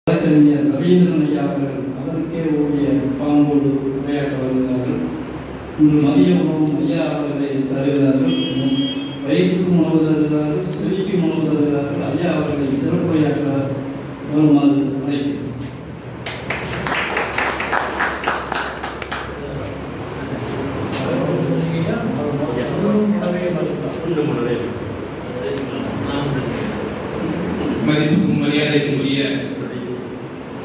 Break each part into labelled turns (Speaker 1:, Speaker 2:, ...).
Speaker 1: வழக்கறிஞர் ரவீந்திரன் ஐயா அவர்கள் அவருக்கே ஓடிய பாம்போடு உரையாற்ற வருகிறார்கள். இன்று மதிய உணவும் ஐயா அவர்களை தருகிறார்கள். வயிற்றுக்கும் உணவு தருகிறார்கள், செவிக்கும் உணவு தருகிறார்கள். ஐயா அவர்களை சிறப்புரையாற்ற வருமாறு அழைக்கிறேன்.
Speaker 2: மதிப்புக்கும் மரியாதைக்கும் உரிய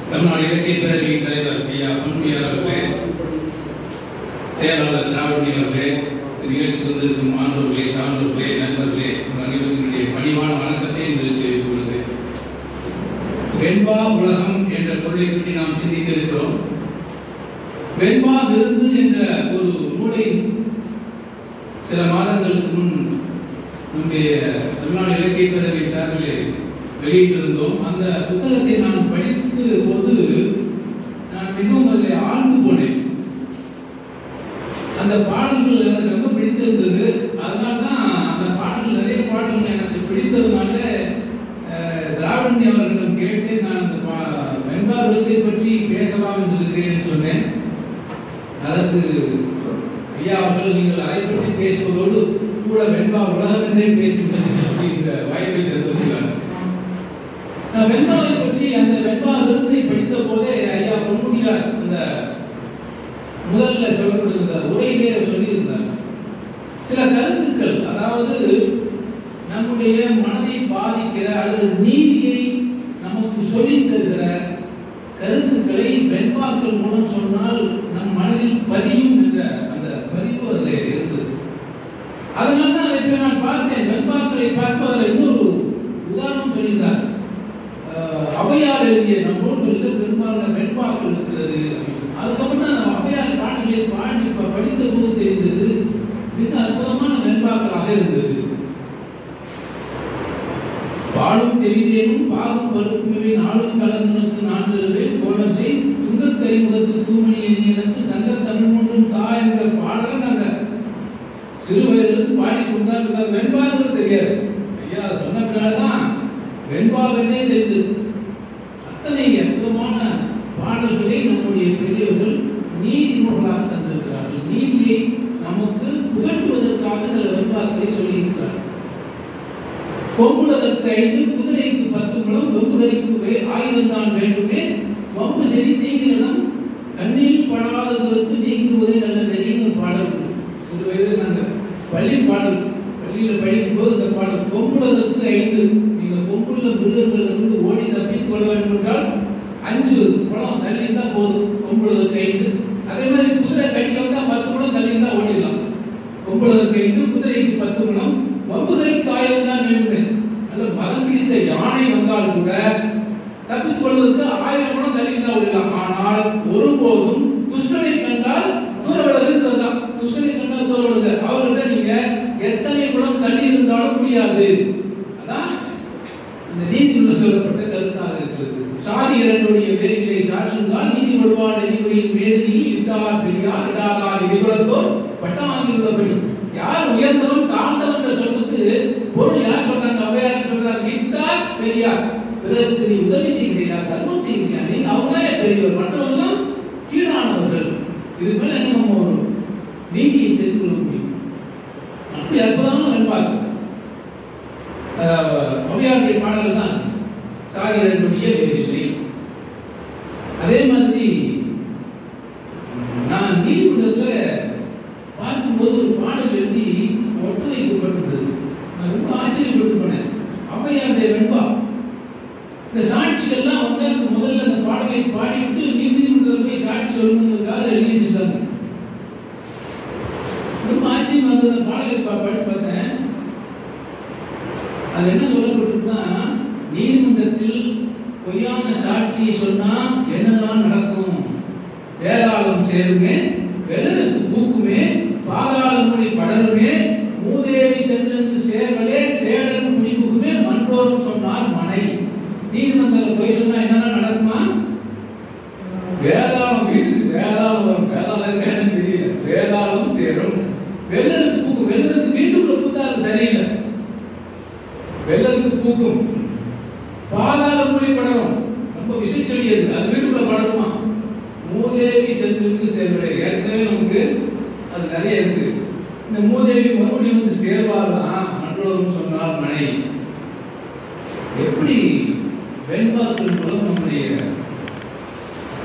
Speaker 2: தமிழ்நாடு இலக்கிய பேரவையின் தலைவர் ஐயா பொன்முடியார் அவர்களே, செயலாளர் திராவிட அவர்களே, நிகழ்ச்சி வந்திருக்கும் மாணவர்களே, சான்றோர்களே, நண்பர்களே, அனைவருக்கும் பணிவான வணக்கத்தை தெரிவித்துக் கொள்கிறேன். வெண்பா உலகம் என்ற பொருளை பற்றி நாம் சிந்திக்க இருக்கிறோம். வெண்பா விருந்து என்ற ஒரு நூலை சில மாதங்களுக்கு முன் நம்முடைய தமிழ்நாடு இலக்கிய பேரவை சார்பிலே வெளியிட்டிருந்தோம். அந்த புத்தகத்தை நான் படித்த போது நான் மிகவும் அதில் ஆழ்ந்து போனேன். அந்த பாடல்கள் எனக்கு ரொம்ப பிடித்திருந்தது. அதனால்தான் அந்த பாடல் நிறைய பாடல்கள் எனக்கு பிடித்ததுனால திராவிட அவர்களிடம் கேட்டு நான் அந்த வெண்பா விருதை பற்றி பேசலாம் என்று இருக்கிறேன் சொன்னேன். அதற்கு ஐயா அவர்கள் நீங்கள் அதை பற்றி பேசுவதோடு கூட வெண்பா உலகம் என்றே பேசுகிறது சொல்லி இந்த வாய்ப்பை தந்திருக்கிறார். நான் வெண்பாவை பற்றி அந்த வெண்பா விருதை படித்த போதே ஐயா பொன்முடியார் அந்த முதல்ல சொல்லப்படுகிற உரையிலே சொல்லியிருந்தார். சில கருத்துக்கள், அதாவது நம்முடைய மனதை பாதிக்கிற அல்லது நீதியை நமக்கு சொல்லித் தருகிற கருத்துக்களை வெண்பாக்கள் மூலம் சொன்னால் நம் மனதில் பதியும் என்ற அந்த பதிவு அதில் இருந்தது. அதனால்தான் அதை நான் பார்த்தேன். வெண்பாக்களை பார்ப்பதில் இன்னொரு உதாரணம் சொல்லியிருந்தார். ஔவையார் எழுதிய நம் நூல்களில் பெரும்பாலான வெண்பாக்கள் இருக்கிறது. அதுக்கப்புறம் தான் ஔவையார் பாடல்களை பாடி படித்த போது தெரிந்தது மிக அற்புதமான வெண்பாக்களாக இருந்தது. பாலும் தெரிதேனும் பாலும் பருப்புமே நாளும் கலந்துனக்கு நான் தருவேன் கோலச்சை துங்கக் கரிமுகத்து தூமணி எனக்கு சங்க தமிழ் ஒன்றும் தா என்ற பாடலை நாங்கள் சிறு வயதிலிருந்து பாடிக்கொண்டால் வெண்பாக்கள் தெரியாது. ஐயா சொன்ன பின்னால்தான் வெண்பாவென்னே தெரிந்தது. அத்தனை அற்புதமான பாடல்களை நம்முடைய பெரியவர்கள் நீதி நூல்களாக தந்திருக்கிறார்கள். நீதியை நமக்கு புகட்டுவதற்காக சில வெண்பாக்களை சொல்லியிருக்கிறார்கள். கொம்புளதற்கு 5 குதிரைக்கு 10 முழம் வெங்குதறிக்கு 1000 தான் வேண்டுமே வம்பு செடி தீங்கினம் கண்ணில் படாத தூரத்து நீங்குவதே நல்ல நெறின்னு ஒரு பாடல். சிறு வயதில் நாங்கள் பள்ளியில் படிக்கும் போது இந்த பாடல் கொம்புளதற்கு 5 நீங்க கொம்புள்ள மிருகங்கள் இருந்து ஓடி தப்பித்துக் கொள்ள வேண்டும் என்றால் 5 முழம் தள்ளி தான் போதும். கொம்புளதற்கு 5. அதே மாதிரி குதிரை கடிக்க வந்தா 10 முழம் தள்ளி தான் ஓடிடலாம். கொம்புளதற்கு 5 குதிரைக்கு 10 முழம் வம்புதறிக்கு 1000 தான் வேண்டுமே. நல்ல மதம் பிடித்த யானை வந்தால் கூட தப்பித்துக் கொள்வதற்கு 1000 முழம் தள்ளி தான் ஓடிடலாம். ஆனால் ஒருபோதும் துஷ்டனை கண்டால் தூர விலகுகிறது தான். துஷ்டனை கண்டால் தூர விலகு. அவர்கிட்ட நீங்க எத்தனை முழம் தள்ளி இருந்தாலும் முடியாது. அதான் இந்த நீதிக்குள்ள சொல்லப்பட்ட கருத்தாக இருக்கிறது. சாதி இரண்டுடைய வேரிலே சாற்றுங்கால் நீதி வருவான் நெறிமுறையின் வேதியில் இட்டார் பெரியார் இடாதார் இடிகுலத்தோர் பட்டமாகியுள்ளபடி. யார் உயர்ந்தவன் தாழ்ந்தவன் என்ற சொல்லுக்கு பொருள் யார் சொல்றாங்க? ஔவையார் சொல்றாங்க. இட்டார் பெரியார், பிறருக்கு நீ உதவி செய்கிறீயா, தர்மம் செய்கிறீயா, நீங்க அவங்கதான் பெரியவர், மற்றவர்கள் கீழானவர்கள். இது மேல என்ன நம்ம ஒரு நீதியை தெரிந்து கொள்ள முடியும். அப்படி அற்புதமான வெண்பாக்கள் ஔவையாருடைய பாடல் தான் சாதி இரண்டுடைய வேறில்லை. அதே மாதிரி நான் நீதிமன்றத்தில் பார்க்கும்போது ஒரு பாடல் எழுதி ஒட்டு வைக்கப்பட்டிருந்தது. நான் ரொம்ப ஆச்சரியப்பட்டு போனேன். ஔவையாருடைய வெண்பா. இந்த சாட்சிகள்லாம் வந்து முதல்ல அந்த பாடலை பாடிவிட்டு நீதிமன்றத்தில் போய் சாட்சி சொல்லணுங்கிறதுக்காக எழுதி வச்சிருக்காங்க. ரொம்ப ஆச்சரியமா இருந்தது. அந்த பாடலை பாடி பார்த்தேன். அது என்ன சொல்லப்பட்டிருக்குன்னா, நீதிமன்றத்தில் பொய்யான சாட்சியை சொன்னா என்னெல்லாம் நடக்கும்? வேதாளம் சேருமே, வெள்ளருக்கு பூக்குமே, பாதாள மொழி படருமே, மூதேவி சென்று சேர்வலே சேடன் குடிபுகுமே மன்றோரும் சொன்னார் மனை. நீதிமன்றத்தில் போய் சொன்னா என்னெல்லாம் நடக்குமா? வேதாளம் வீட்டுக்கு வேதாளம் வரும். வேதாளம் வேணும் தெரியல. வேதாளம் சேரும். வெள்ளருக்கு பூக்கும். வெள்ளருக்கு வீட்டுக்குள்ள பூத்தா அது சரியில்லை. வெள்ளருக்கு பூக்கும். பாதாள மொழி படரும். ரொம்ப விசைச்ச செடி அது வீட்டுக்குள்ள படணுமா? மூதேவி செல்வனுக்கு சேர்வடை. ஏற்கனவே நமக்கு அது நிறைய இருக்கு. இந்த மூதேவி மறுபடியும் வந்து சேர்வார்தான் மற்றவரும் சொன்னார் மனை. எப்படி வெண்பாக்கள் மூலம் நம்முடைய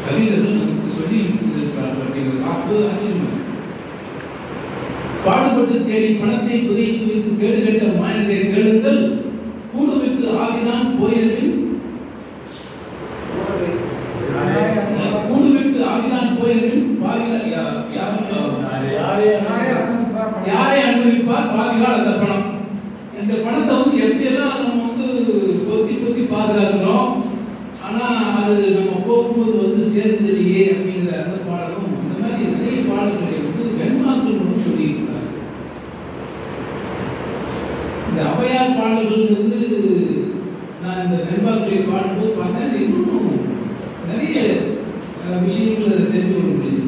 Speaker 2: கவிஞர்கள் நமக்கு சொல்லி சென்றிருக்கிறார்கள் அப்படிங்கிறது பார்ப்பது ஆச்சரியமா. பாடுபட்டு தேடி பணத்தை புதைத்து வைத்து கேடு கேட்ட மாநில கேளுங்கள், கூடு விட்டு ஆவிதான் போயிருப்பின் கூடு விட்டு ஆவிதான் போயிருப்பின் பாவிகள் யாரை அனுபவிப்பார் பாவிகள் அந்த பணம். இந்த பணத்தை வந்து எப்படியெல்லாம் நம்ம வந்து கொத்தி கொத்தி பாதுகாக்கிறோம், ஆனா அது நம்ம போகும்போது வந்து சேர்ந்தலையே அப்படிங்கிற அந்த பாடலும் இந்த மாதிரி நிறைய பாடல்களை வந்து வெண்பாக்கள் மூலம் சொல்லியிருக்கிறார். இந்த ஔவையார் பாடல்கள் வந்து நான் இந்த வெண்பாக்களை பாடும்போது பார்த்தேன், இன்னும் நிறைய விஷயங்களை தெரிந்து கொள்ள முடியுது.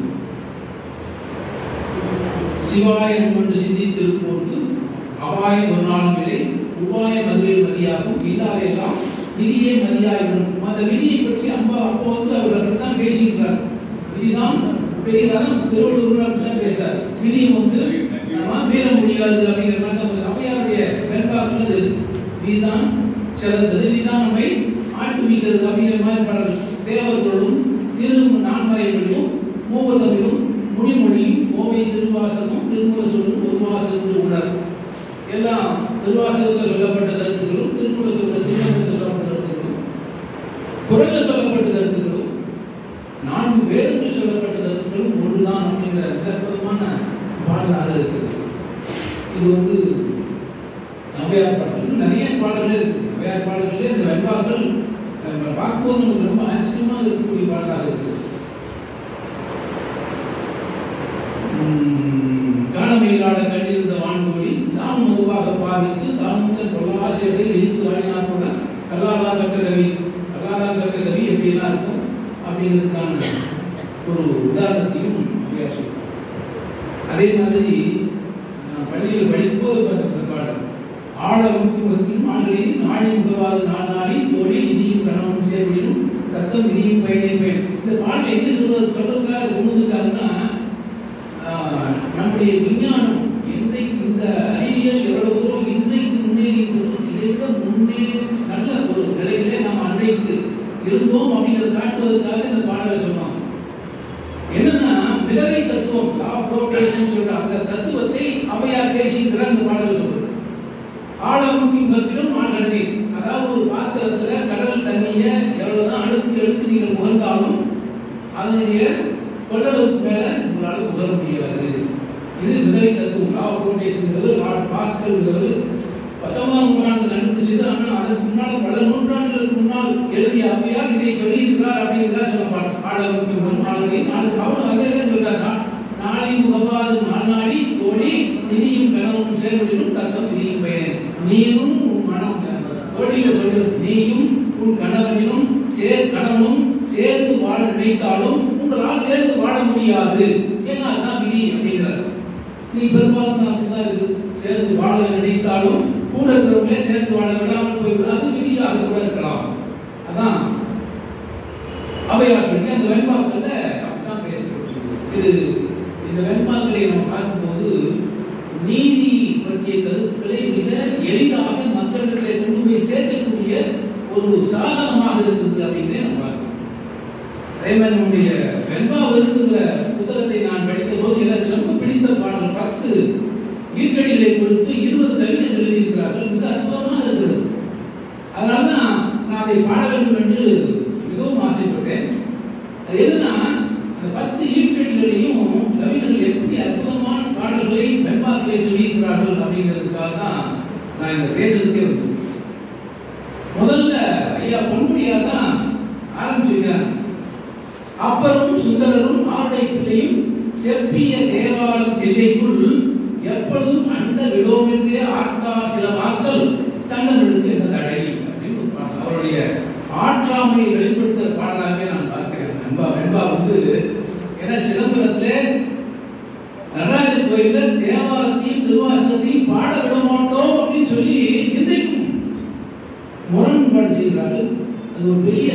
Speaker 2: சிவாயம் என்று சிந்தித்திருப்போருக்கு அபாயம் ஒரு நாளும் இல்லை, உபாய மதுவை மதியாகும், இல்லாதையெல்லாம் விதியை மதியாகிவிடும். அந்த விதியை பற்றி அப்போ வந்து அவர் அப்படித்தான் பேசிக்கிறார். விதிதான் பெரிய தரம், திருவள்ளுவர் அப்படித்தான் பேசுறார். விதியும் வந்து நம்ம மீற முடியாது அப்படிங்கிற மாதிரி ஔவையாருடைய வெண்பாக்கள் விதிதான் சிறந்தது, விதிதான் நம்மை ஆட்டுவிக்கிறது அப்படிங்கிற மாதிரி பாடல். தேவர்களும் திரு நான்மறைகளிலும் மூவதமிழும் முடிமொழியும் கோவை திருவாசகம் திருமுறை சொல்லும் ஒரு வாசகம் உள்ளார். எல்லாம் திருவாசகத்தில் சொல்லப்பட்ட கருத்துக்களும் திருமுறை சொல்ற திருமணத்தில் சொல்லப்பட்ட கருத்துக்களும் குரலில் சொல்லப்பட்ட கருத்துக்களும் 4 வேதத்தில் சொல்லப்பட்ட கருத்துக்களும் ஒன்றுதான் அப்படிங்கிற அற்புதமான பாடலாக இருக்குது. இது வந்து ஔவையார் பாடல்கள் நிறைய பாடல்கள் இருக்கு. ஔவையார் பாடல்களே இந்த வெண்பாக்கள் பார்க்கும்போது நமக்கு ரொம்ப ஆச்சரியமாக இருக்கக்கூடிய பாடலாக இருக்குது. காணமையிலாட கண்டிருந்த வான்கோழி தானும் மதுவாக பாவித்து தானும் கொல்லாசியத்தை விரித்து ஆடினார் கூட கல்லாதான் கற்ற கவி எப்படிலாம் இருக்கும் அப்படிங்கிறதுக்கான ஒரு உதாரணத்தையும் சொல்றோம். அதே மாதிரி நான் பள்ளியில் படிக்கும்போது பார்த்த பாடல் ஆழ முக்கியம் ஆண்களின் நாளின் முகவாது நாளி தோழி நிதியும் கணவனும் சேர்வடினும் தத்தம் விதியும் பயனை பயன். இந்த பாடலை எங்கே சொல்றதுக்காக கொண்டு வந்திருக்காருன்னா, நம்முடைய விஞ்ஞானம் இன்றைக்கு இந்த அறிவியல் எவ்வளவு தூரம் இன்றைக்கு முன்னேறி இதை விட நல்ல ஒரு நிலையிலே நாம் அன்றைக்கு இருந்தோம் அப்படிங்கிறத காட்டுவதற்காக இந்த பாடலை சொன்னோம். என்னன்னா விதவை தத்துவம் லா ஆஃப் ஃப்ளோட்டேஷன் சொல்ற அந்த தத்துவத்தை ஔவையார் பேசிக்கிறார் இந்த பாடலை சொல்றது. ஆழமும் பத்திலும் ஆழ்கடனே, அதாவது ஒரு பாத்திரத்துல கடல் தண்ணிய எவ்வளவுதான் அழுத்தி நீங்கள் முகர்ந்தாலும் அதனுடைய கொள்ளளவுக்கு மேல உங்களால் உணர முடியாது. இது விதவை தத்துவம் law of flotation. Lord Pascal 19ஆம் நூற்றாண்டு கண்டுபிடிச்சது. ஆனால் அதற்கு முன்னால் பல நூற்றாண்டுகளுக்கு முன்னால் எழுதிய ஔவையார் இதை சொல்லியிருக்கிறார் அப்படிங்கிறதா சொல்லப்பாடு. ஆழமும் அவரும் அதே தான் சொல்றார். நாளின் முகவாது நாளாடி தோழி நிதியும் கணவனும் சேர்வதிலும் தத்தம் விதியும் பயன். நீயும் உன் மனம் தோழியில சொல்றது, நீயும் உன் கணவனும் சேர்ந்து வாழ நினைத்தாலும் உங்களால் சேர்ந்து வாழ முடியாது. ஏன்னா அதுதான் விதி அப்படிங்கிறார். நீ பெரும்பாலும் அப்படிதான் இருக்கு. சேர்ந்து வாழ நினைத்தாலும் கூட இருக்கிறவங்களே சேர்ந்து வாழ விடாமல் போய்விடும். அது விதியாக கூட இருக்கலாம். அதான் ஔவையார் சொல்லி அந்த வெண்பாக்கள்ல அப்படிதான் பேசப்பட்டிருக்கு. இது இந்த வெண்பாக்களை நம்ம பார்க்கும்போது நீதி பற்றிய கருத்துக்களை மிக எளிதாக மக்களிடத்திலே கொண்டு போய் சேர்க்கக்கூடிய ஒரு சாதனமாக இருக்குது அப்படின்னு நம்ம பார்க்கிறோம். அதே மாதிரி நம்முடைய வெண்பா விருந்துகிற புத்தகத்தை நான் படித்த போது எனக்கு ரொம்ப பிடித்த பாடல் 10 ஈற்றடிகளை கொடுத்து 20 கவிஞர்கள் எழுதியிருக்கிறார்கள். மிக அற்புதமாக இருக்கிறது. அதனால்தான் நான் அதை பாட வேண்டும் என்று மிகவும் ஆசைப்பட்டேன். அது என்னன்னா, அந்த 10 ஈற்றடிகளையும் கவிஞர்கள் எப்படி அற்புதமான பாடல்களை வெண்பாக்களை சொல்லியிருக்கிறார்கள் அப்படிங்கிறதுக்காக தான் நான் இந்த பேசுறதுக்கே வந்தேன். முதல்ல ஐயா பொன்முடியார் தான் ஆரம்பிச்சிருக்கிறார். அப்பரும் சுந்தரரும் ஆடை பிள்ளையும் செப்பிய தேவாரம் எல்லைக்குள் எப்பொழுதும் அந்த விடோம் என்றே ஆட்கா சில வாக்கள் தங்களுக்கு என்ன தடை அப்படின்னு அவருடைய ஆற்றாமையை வெளிப்படுத்த பாடலாக நான் பார்க்கிறேன். வெண்பா வந்து ஏன்னா சிதம்பரத்திலே நடராஜர் கோயில தேவாரத்தையும் திருவாசகத்தையும் பாட விட மாட்டோம் அப்படின்னு சொல்லி இன்றைக்கும் முரண்பாடு செய்கிறார்கள். அது ஒரு பெரிய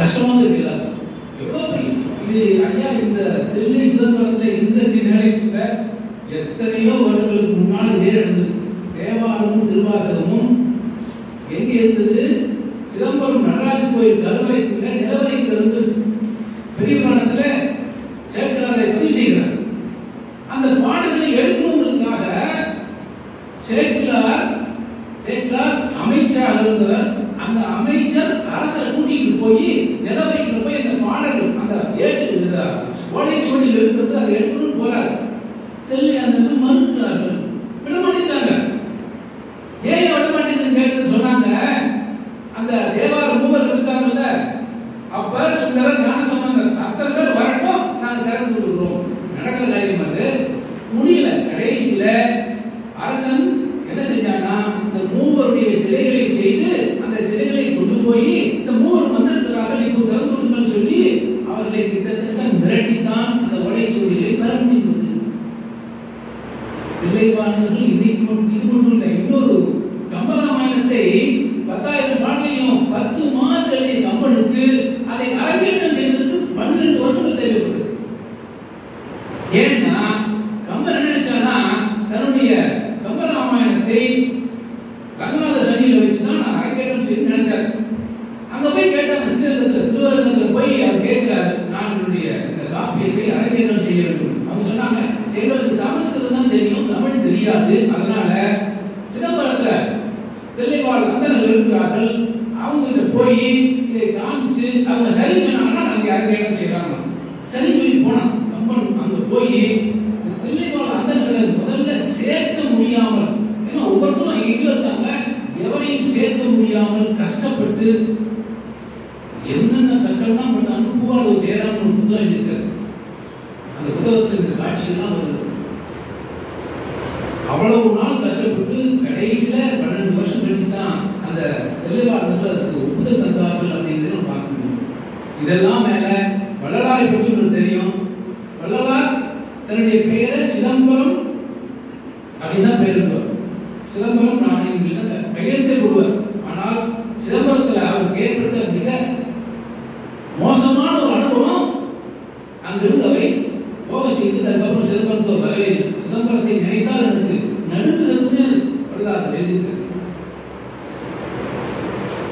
Speaker 2: கஷ்டமாக இருக்கிறார். எவ்வளவு இது ஐயா இந்த தில்லை சிதம்பரத்தில் இன்றைக்கு நிலைக்குள்ள எத்தனையோ வருடங்களுக்கு முன்னால் இதே நடந்தது. தேவாரமும் திருவாசகமும் எங்க இருந்தது? சிதம்பரம் நடராஜன் கோயில் கருவறைக்குள்ள நிலவரைக்குள்ள இருந்து பெரிய புராணத்துல சேக்கராரை பதிவு செய்கிறார். அந்த பாடல்களை எழுதுவதற்காக சேக்கரார் அமைச்சராக இருந்தவர். அந்த அமைச்சர் அரசரை கூட்டிட்டு போய் நிலவரைக்குள்ள போய் அந்த பாடல்கள் அந்த ஏற்று ஓலைச்சுவடியில் இருக்கிறது அதை எடுக்கணும்னு போறார். தெல்லை அந்த மறுக்கிறார்கள், விடமாட்டேங்கிறாங்க. ஏன் விடமாட்டேங்குன்னு கேட்டு சொன்னாங்க, அந்த தேவார மூவர் இருக்காங்கல்ல, அப்பர் சுந்தரர் ஞானசம்பந்தர் அத்தனை பேர் வரட்டும், நாங்கள் திறந்து விடுகிறோம். நடக்கிற காரியம் அது முடியல. கடைசியில அரசன் என்ன செஞ்சான்னா, இந்த மூவருடைய சிலைகளை செய்து அந்த சிலைகளை கொண்டு போய் இந்த மூவர் வந்திருக்கிறார்கள் இப்போ திறந்து விடுங்கள் சொல்லி அவர்களை கிட்டத்தட்ட மிரட்டித்தான் அந்த ஓலைச்சுவடிகளை பெற முடிந்தது. தில்லைவாணர்கள் இது மட்டும் இல்லை, இன்னொரு கம்பராமாயணத்தை 10,000 பாடலையும் 10 மாதங்கள் எழுதிய கம்பனுக்கு அதை அரங்கேற்றம் செய்வதற்கு 12 வருஷங்கள் தேவைப்பட்டது. ஏன்னா கம்பன் என்ன நினைச்சானா, தன்னுடைய கம்பராமாயணத்தை ரங்கநாத சனியில வச்சுதான் நான் அரங்கேற்றம் செய்து நினைச்சார். அங்க போய் கேட்டாங்க, ஸ்ரீரங்கத்தில் திருவரங்கத்தில் போய் அவர் கேட்கிறாரு, நான் என்னுடைய இந்த காப்பியத்தை அரங்கேற்றம் செய்ய வேண்டும். அவங்க சொன்னாங்க, எங்களுக்கு சமஸ்கிருதம் தான் தெரியும், தமிழ் தெரியாது. அதனால சிதம்பரத்துல தில்லைவாழ் அந்தணர்கள் இருக்கிறார்கள், அவங்க போய் இதை காமிச்சு அவங்க சரி சொன்னாங்கன்னா நாங்க அரங்கேற்றம் செய்யறாங்க. சரி சொல்லி போனான் கம்பன். அங்க போய் தில்லைவாழ் அந்தணர்களை முதல்ல சேர்க்க முடியாமல், ஏன்னா ஒவ்வொருத்தரும் எங்கேயோ இருக்காங்க, எவரையும் சேர்க்க முடியாமல் கஷ்டப்பட்டு என்னென்ன கஷ்டம்னா பட்டாங்க. பூவாளோ ஜெயராமன் ஒரு புத்தகம் இருக்கு, அந்த புத்தகத்தில் இந்த காட்சியெல்லாம் வருது. அவ்வளவு நாள் கஷ்டப்பட்டு கடைசியில 12 வருஷம் கழிச்சு தான் அந்த தில்லைவாழர்கள் அதுக்கு ஒப்புதல் தந்தார்கள் அப்படிங்கிறத பார்க்க முடியும். இதெல்லாம் மேல வள்ளலாரை பற்றி உங்களுக்கு தெரியும். வள்ளலார் தன்னுடைய பெயரை சிதம்பரம் அப்படிதான் பெயர் இருந்தவர். சிதம்பரம் நாணயங்கள் கையெழுத்தே கொடுவார். ஆனால் சிதம்பரத்தில் அவருக்கு ஏற்பட்ட மிக மோசமான ஒரு அனுபவம் அங்கிருந்து அவை போக செய்து அதுக்கப்புறம் சிதம்பரத்தோர் வரவே இல்லை. சிதம்பரத்தை நினைத்தால் எனக்கு நடுக்குறது வள்ளலார் எழுதியிருக்க.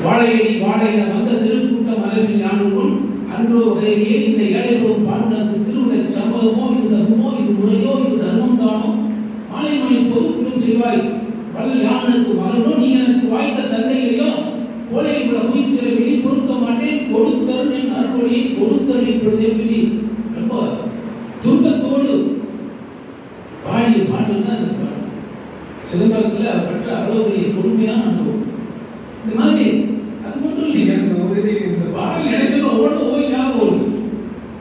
Speaker 2: வாழையடி வாழையில வந்த திருக்கூட்டம் மரபில் யானும் அன்றோ வகையே இந்த ஏழைகளும் பாடுனருக்கு திருவுட சம்பவமோ இது தகுமோ இது முறையோ இது தர்மம் தானோ மாலைமணி பொதுக்குழும் செய்வாய் வள்ளல் யானுக்கு மகனோ நீ எனக்கு வாய்த்த தந்தைகளையோ கோலை உள்ள உயிர்த்திறவினி பொறுக்க மாட்டேன் கொடுத்தருள் என் அருள்வழியை கொடுத்தருள் இப்பொழுதே சொல்லி ரொம்ப துன்பத்தோடு பாடிய பாடல் தான் இந்த பாடல். சிதம்பரத்தில் அவர் பெற்ற அவ்வளவு பெரிய கொடுமையான அனுபவம். இந்த மாதிரி அது மட்டும் இல்லை, எனக்கு ஒரு இந்த பாடல் நினைச்சது ஓய் ஞாபகம் வருது.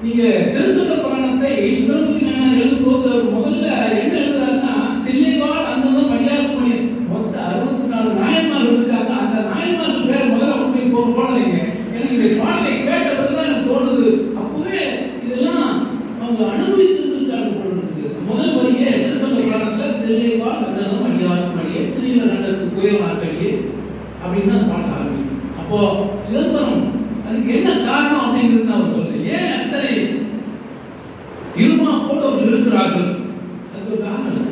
Speaker 2: நீங்க திருத்தொண்ட புராணத்தை சுந்தரமூர்த்தி நாயனார் எழுதும் போது அவர் முதல்ல என்ன எழுதுறாருன்னா, தில்லைவாழ் அந்த மரியாதை பண்ணி மொத்த 64 நாயன்மார்கள் இருக்காங்க. அந்த நாயன்மார்கள் பேர் முதல்ல உண்மை போடலைங்க. எனக்கு இந்த பாடலை கேட்ட பிறகுதான் எனக்கு தோணுது, அப்பவே இதெல்லாம் அவங்க அனுபவித்திருக்காங்க போல இருக்குது. முதல் வரியே திருத்தொண்ட புராணத்துல தில்லைவாழ் அந்த மரியாதை பண்ணியே திருநீல கண்டத்துக்கு புயல் நாட்களியே அப்படின்னு தான் பாட ஆரம்பிக்கும். அப்போ சிதம்பரம் அதுக்கு என்ன காரணம் அப்படிங்கிறது அவர் சொல்ல, ஏன் அத்தனை இருமாப்போடு அவர்கள் இருக்கிறார்கள், அதுக்கு காரணம்.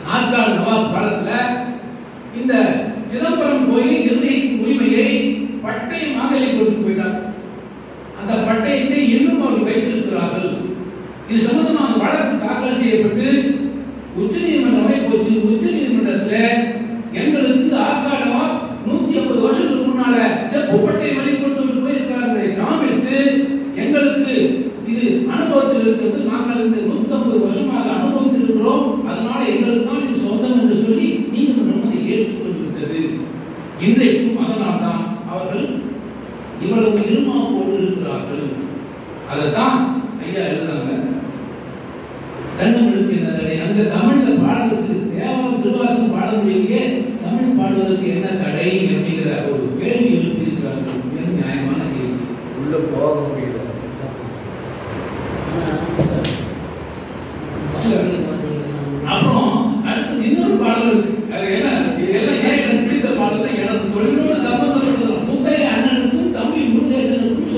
Speaker 2: நாற்கால நவாப் காலத்துல இந்த சிதம்பரம் கோயில் நிர்ணயிக்கும் உரிமையை பட்டயமாக எழுதி கொடுத்து போயிட்டார். அந்த பட்டயத்தை இன்னும் அவர்கள் வைத்திருக்கிறார்கள். இது சம்பந்தமாக வழக்கு தாக்கல் செய்யப்பட்டு உச்ச நீதிமன்றம் வரை போச்சு. உச்ச நீதிமன்றத்தில் எங்களுக்கு ஆற்காடவா 150 வருஷத்துக்கு முன்னால செப்பு பட்டயம் எழுதி கொடுத்து போயிருக்கிறார்கள் காமித்து எங்களுக்கு இது அனுபவத்தில் இருக்கிறது, நாங்கள் இந்த 150 வருஷமாக அனுபவித்திருக்கிறோம், அதனால எங்களுக்கு தான் இது சொந்தம் என்று சொல்லி நீதிமன்றம் அதை ஏற்றுக்கொண்டிருக்கிறது. இன்றைக்கும் அதனால் தான் அவர்கள் இவ்வளவு இருமாப்போடு இருக்கிறார்கள். அதைத்தான் ஐயா எழுதுறாங்க. தன்னமிழுக்கு என்ன தடை? அங்க தமிழ்ல பாடுறதுக்கு தேவாரம் திருவாசகம் பாட முடியலையே, தமிழ் பாடுவதற்கு என்ன தடை அப்படிங்கிற ஒரு கேள்வி எழுப்பி இருக்கிறார்கள். மிக நியாயமான கேள்வி.
Speaker 3: உள்ள போக முடியல.
Speaker 2: அப்புறம் அடுத்து இன்னொரு பாடல் இதெல்லாம் ஏன் எனக்கு பிடித்த பாடல், எனக்கு தொழிலோடு சம்பந்தப்பட்டது. முத்தைய அண்ணனுக்கும் தம்பி முருகேசனுக்கும்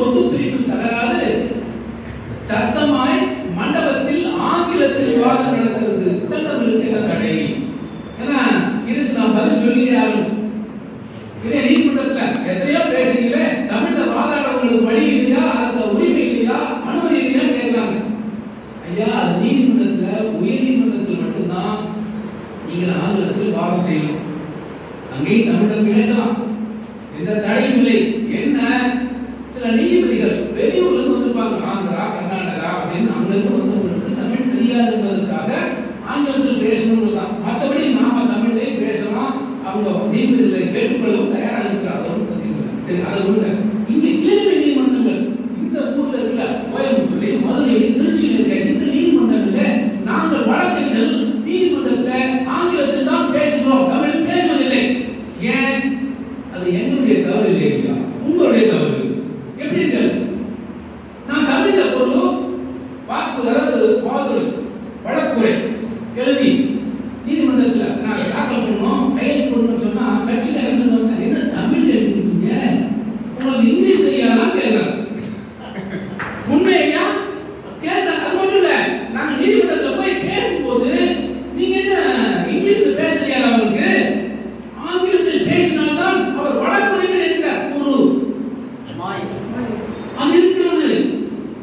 Speaker 2: அது இருக்கிறது.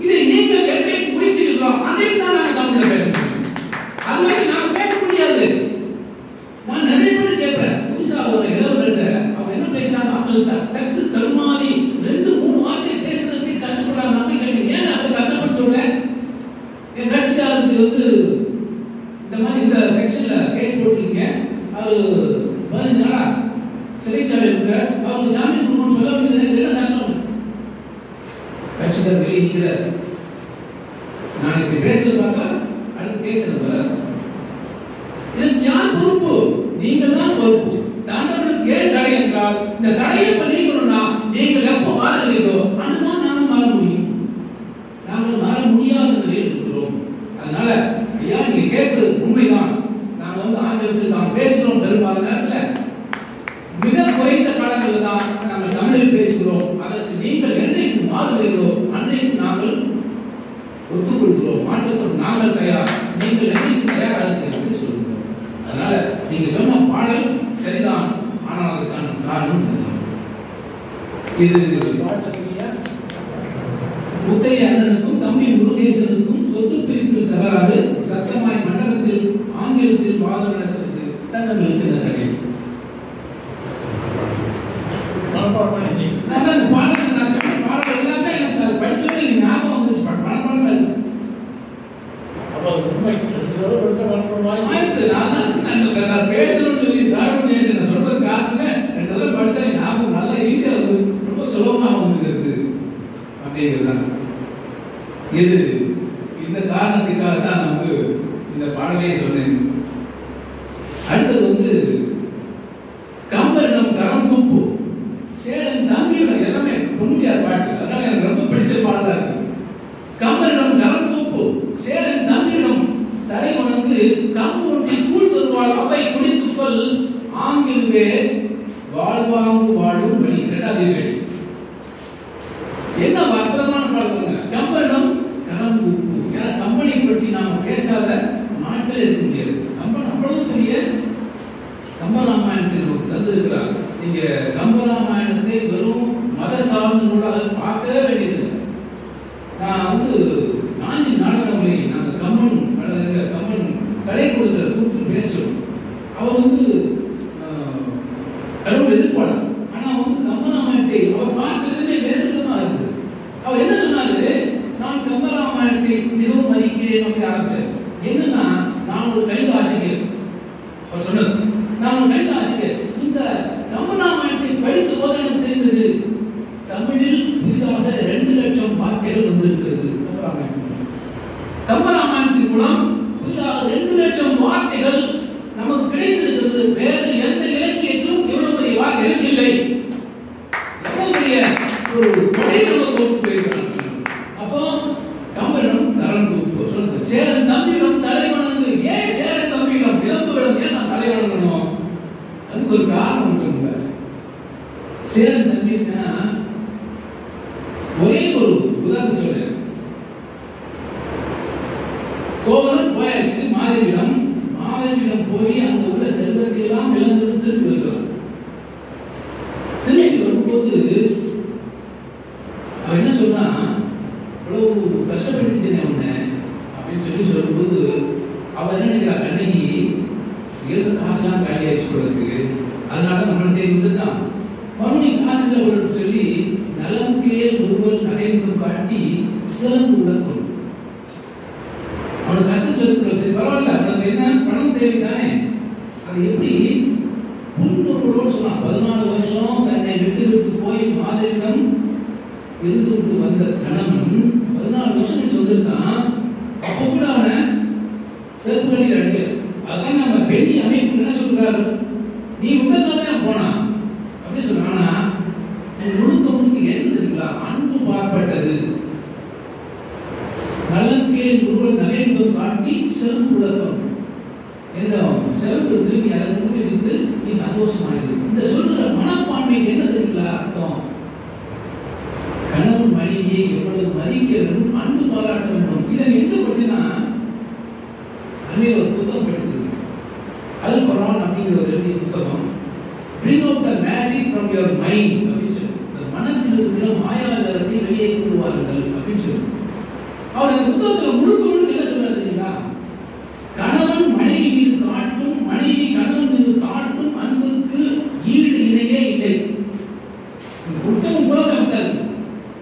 Speaker 2: இதை நீங்கள் என்றைக்கு முடித்தீர்களோ அன்றைக்கு தான் நாங்கள் தமிழில் பேச முடியும். அது வரைக்கும் நாங்கள் பேச முடியாது. நான் நிறைய பேர் கேட்கிறேன், புதுசாக ஒரு இளவர்கிட்ட அவங்க என்ன பேசுறாங்க, அவங்களுக்கு தட்டு தடுமாறி 2-3 வார்த்தை பேசுறதுக்கு கஷ்டப்படுறாங்க. நம்பி கேட்டீங்க, ஏன் அதை கஷ்டப்பட்டு சொல்றேன்? என் கட்சிக்காரருக்கு இந்த மாதிரி இந்த செக்ஷன்ல கேஸ் போட்டிருக்கீங்க, அவரு 15 நாளா சிறைச்சாலை இருக்க, அவருக்கு ஜாமீன் கொடுக்கணும்னு சொல்ல வேண்டியது என்ன கஷ்டம்? கட்சிக்காரர் வெளியே நிற்கிறார். நான் இப்படி பேசுறது பார்த்தா அடுத்த கேஸ் வர, இதுக்கு யார் பொறுப்பு? நீங்கள் தான் பொறுப்பு. தாண்டவர்களுக்கு ஏன் தடை என்றால், இந்த தடையை இப்ப நீங்கணும்னா நீங்கள் எப்போ மாறுகிறீர்களோ அதுதான் நாங்கள் மாற முடியும். நாங்கள் மாற முடியாத நிலையில் இருக்கிறோம். அதனால ஐயா, நீங்க கேட்கிறது உண்மைதான். நாங்கள் ஆங்கிலத்தில் நாம் பேசுகிறோம். பெரும்பாலான நேரத்தில் மிக குறைந்த காலங்களில் தான் நாங்கள் தமிழில் பேசுகிறோம். அதற்கு நீங்கள் என்றைக்கு மாறுகிறீர்களோ அன்றைக்கு நாங்கள் ஒத்துக்கொள்கிறோம். மாற்றத்துக்கு நாங்கள் தயார். நீங்கள் என்னைக்கு தயாராக இருக்கிறீர்கள் சொல்லுகிறோம். அதனால நீங்க சொன்ன பாடல் சரிதான். ஆனால் அதுக்கான காரணம் இது முத்தைய அண்ணனுக்கும் தம்பி முருகேசனுக்கும் சொத்து பிரிப்பில் தகராறு, சட்டமாய் மண்டபத்தில் ஆங்கிலத்தில் வாதம் நடக்கிறது. தண்டங்களுக்கு இந்த தடை. அந்த பாடல் நான் சொன்ன பாடல் எல்லாமே எனக்கு படிச்சது ஞாபகம் வந்துச்சு. மனப்பாடம் அப்போ உண்மை நான் பேசணும்னு சொல்லி நான் சொல்றது காரணமே 2 தடவை படித்தா ஞாபகம் நல்லா ஈஸியா வந்து ரொம்ப சுலபமாக வந்துருக்கு அப்படிங்கிறதுதான். இது இந்த காரணத்துக்காக தான் நான் இந்த பாடலையே சொன்னேன். அடுத்தது கம்பரிடம் கரம் கூப்பு சேரன் தம்பியோட எல்லாமே பொன்னியார் பாட்டு. அதனால எனக்கு ரொம்ப பிடிச்ச பாடலா இருக்கு. கம்பரிடம் கரம் கூப்பு சேரன் தம்பியிடம் தலை உனக்கு கம்பூர்த்தி கூழ் தருவாள் அவை குடித்துக்கொள் ஆங்கிலவே வாழ்வாங்கு வாழும் வழி. 2வது செடி என்ன அற்புதமான பாடலுங்க. கம்பரிடம் கரம் கூப்பு. ஏன்னா கம்பனை பற்றி நாம் பேசாத நாட்களே இருக்க முடியாது. கம்பன் அவ்வளவு பெரிய கம்பராமாயணத்தை நமக்கு தந்திருக்கிறார். நீங்க கம்பராமாயணத்தை வெறும் மத சார்ந்த நூலாக பார்க்கவே வேண்டியது. நான் நாஞ்சி நாடகங்களை நாங்கள் கம்பன் கலை கொடுத்த கூப்பிட்டு பேசுறோம். அவர் கடவுள் எதிர்ப்பாளர். ஆனா கம்பராமாயணத்தை அவர் பார்த்ததுமே வேறு விதமா இருக்கு. அவர் என்ன சொன்னாரு, நான் கம்பராமாயணத்தை மிகவும் மதிக்கிறேன் அப்படி ஆரம்பிச்சார். என்னன்னா, நான் ஒரு கணித ஆசிரியர். அவர் சொன்னது, நான் ஒரு கணித ஆசிரியர். இந்த கம்பராமாயணத்தை படித்த போது எனக்கு தெரிந்தது, தமிழில் புதிதாக 2 லட்சம் வார்த்தைகள் வந்திருக்கிறது. கம்பராமாயணத்தின் மூலம் புதிதாக 2 லட்சம் வார்த்தைகள் நமக்கு கிடைத்திருக்கிறது. வேறு எந்த இலக்கியத்திலும் இவ்வளவு பெரிய வார்த்தைகள் இல்லை. எவ்வளவு பெரிய ஒரு அப்போ கம்பரிடம் கரம் கூப்பு சொல்லுங்க. சேரன் தம்பியிடம் தலை வணங்கு. ஏன் சேரன் தம்பியிடம் இளம்புவிடம் ஏன் நான் தலை வணங்கணும்? அதுக்கு ஒரு காரணம் இருக்குங்க. சேரன் தம்பின்னா ஒரே ஒரு உதாரணம் சொல்றேன். கோவலன் போயாச்சு மாதவியிடம் போய் அங்க உள்ள செல்வத்தை எல்லாம் இழந்து திருப்பி வருகிறான். திருப்பி வரும்போது அவன் என்ன சொல்றான், இவ்வளவு கஷ்டப்பட்டுட்டேனே உன்னை அப்படின்னு சொல்லும்போது அவன் என்ன நினைக்கிறான், கண்ணகி இருந்த காசுலாம் காலியாச்சு போறதுக்கு, அதனால நம்மளை தேடி வந்துட்டான். மறுபடியும் காசு இல்லை சொல்லி நலமுக்கே ஒருவர் நகைமுகம் காட்டி சிலம்பு உலகம். அவனுக்கு கஷ்டத்தில் இருக்கிற சரி பரவாயில்ல, அவனுக்கு என்ன பணம் தேவை தானே, அது எப்படி முன்னோர்களோடு சொன்னான். 14 வருஷம் தன்னை விட்டு போய் மாதவிடம் இருந்து விட்டு வந்த கணவன் 14 வருஷம் சொல்லிருக்கான். அப்ப கூட அவனை செருப்பு கட்டி அடிக்க. அதான் நம்ம பெண்ணி அமைப்பு என்ன சொல்றாரு, நீ விட்டதுனாலதான் போனான் அப்படி சொன்னா. முழுக்க என்ன தெரியுங்களா, அன்பு பார்ப்பட்டது. நலன்கே ஒருவர் நகைமுகம் காட்டி சிறப்பு உலகம். எந்த சிறப்பு இருக்கு, நீ அதை வித்து நீ சந்தோஷமாயிரு. இந்த சொல்ற மனப்பான்மைக்கு என்ன தெரியுங்களா அர்த்தம், கணவன் மனைவியை எவ்வளவு மதிக்க வேண்டும், அன்பு பாராட்ட வேண்டும். இதை எங்க படிச்சுன்னா அங்கே ஒரு புத்தகம் படித்தது, அல் குர்ஆன் அப்படிங்கிற ஒரு எழுதிய புத்தகம். Bring out the magic from your mind அப்படின்னு சொல்லி, இந்த மனத்தில் இருக்கிற மாயா அவர் அந்த புத்தகத்துல முழுக்க முழுக்க என்ன சொல்றாரு தெரியுங்களா? கணவன் மனைவி மீது காட்டும், மனைவி கணவன் மீது காட்டும் அன்புக்கு ஈடு இணையே இல்லை. இந்த புத்தகம் கூட கருத்தாரு.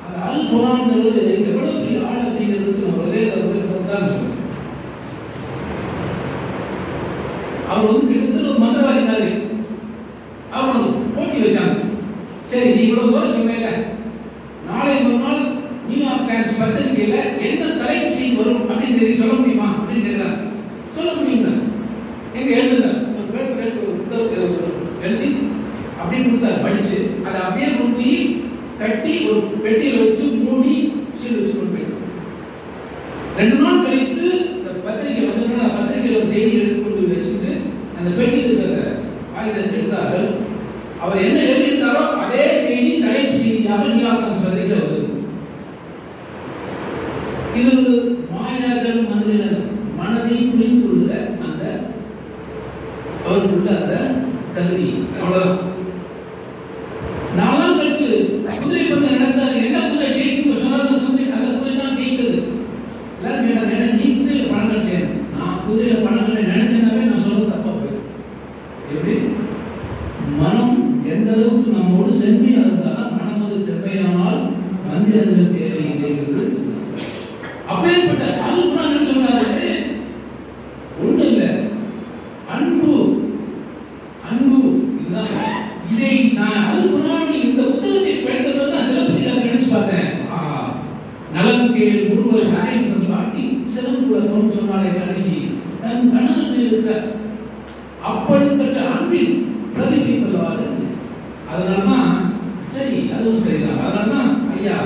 Speaker 2: அந்த அல் குர்ஆன்ங்கிறது எவ்வளவு பெரிய ஆள் அப்படிங்கிறதுக்கு நம்ம ஒரே தான் சொல்றேன். அவர் கிட்டத்தட்ட ஒரு மந்திரவாதினாரு. அவர் போட்டி வச்சாங்க. சரி, நீ இவ்வளவு தூரம் சொன்னீங்க, நாளை மறுநாள் நியூயார்க் டைம்ஸ் பத்திரிகையில எந்த தலைப்பு செய்தி வரும் அப்படின்னு சொல்ல முடியுமா அப்படின்னு கேட்கிறாங்க. சொல்ல முடியுங்க. எங்க எழுதுங்க, ஒரு பேப்பர் எழுதி ஒரு புத்தகத்தை எழுதி அப்படியே கொடுத்தாரு. படிச்சு அதை அப்படியே கொண்டு போய் கட்டி ஒரு பெட்டியில வச்சு மூடி சீல் வச்சு கொண்டு போயிடும். 2 நாள் கழித்து இந்த பத்திரிகை வந்து பத்திரிகையில ஒரு செய்தி எடுத்து கொண்டு வச்சுட்டு அந்த பெட்டியில் இருக்கிற ஆயுதத்தை எடுத்தார்கள். அவர் என்ன எழுதியிருந்தாரோ அதே செய்தி தலைப்பு செய்தியாக நியூயார்க் டைம்ஸ் பத்திரிகையில் வந்தது. இது மாயாஜல் மந்திரிகள் மனதை புரிந்து கொள்கிற அந்த அவருக்குள்ள அந்த தகுதி. அவ்வளவுதான். 4 நாள் கழிச்சு குதிரை பந்தயம் நடந்தாரு. என்ன குதிரை ஜெயிக்கும் சொன்னார்னு சொல்லி அந்த குதிரை தான் ஜெயித்தது. எல்லாரும் கேட்டாங்க, நீ குதிரையில பணம் கட்டேன். நான் குதிரையில பணம் கட்ட நினைச்சேனாவே நான் சொல்றது தப்பா போயிடும். எப்படி? மனம் எந்த அளவுக்கு நம்மோடு செம்மையா இருந்தால் மனமது செம்மையானால் மந்திரங்கள் தேவையில்லை என்று அப்பேற்பட்ட அல் குர்ஆன் என்ன சொன்னாரு? ஒண்ணு இல்ல, அன்பு அன்பு. இதுதான். இதை நான் அல் குர்ஆன் இந்த புத்தகத்தை படித்தது தான் சிலப்பதிகாரம் நினைச்சு பார்த்தேன். ஆஹா, நலம் கேள் முருகர் நாயகம் காட்டி சிலம்புலகம் சொன்னாலே கண்ணகி தன் கணவன் இருக்க அப்படிப்பட்ட அன்பின் பிரதிபலிப்பது. அதனால்தான் சரி, அதுவும் சரிதான். அதனால்தான் ஐயா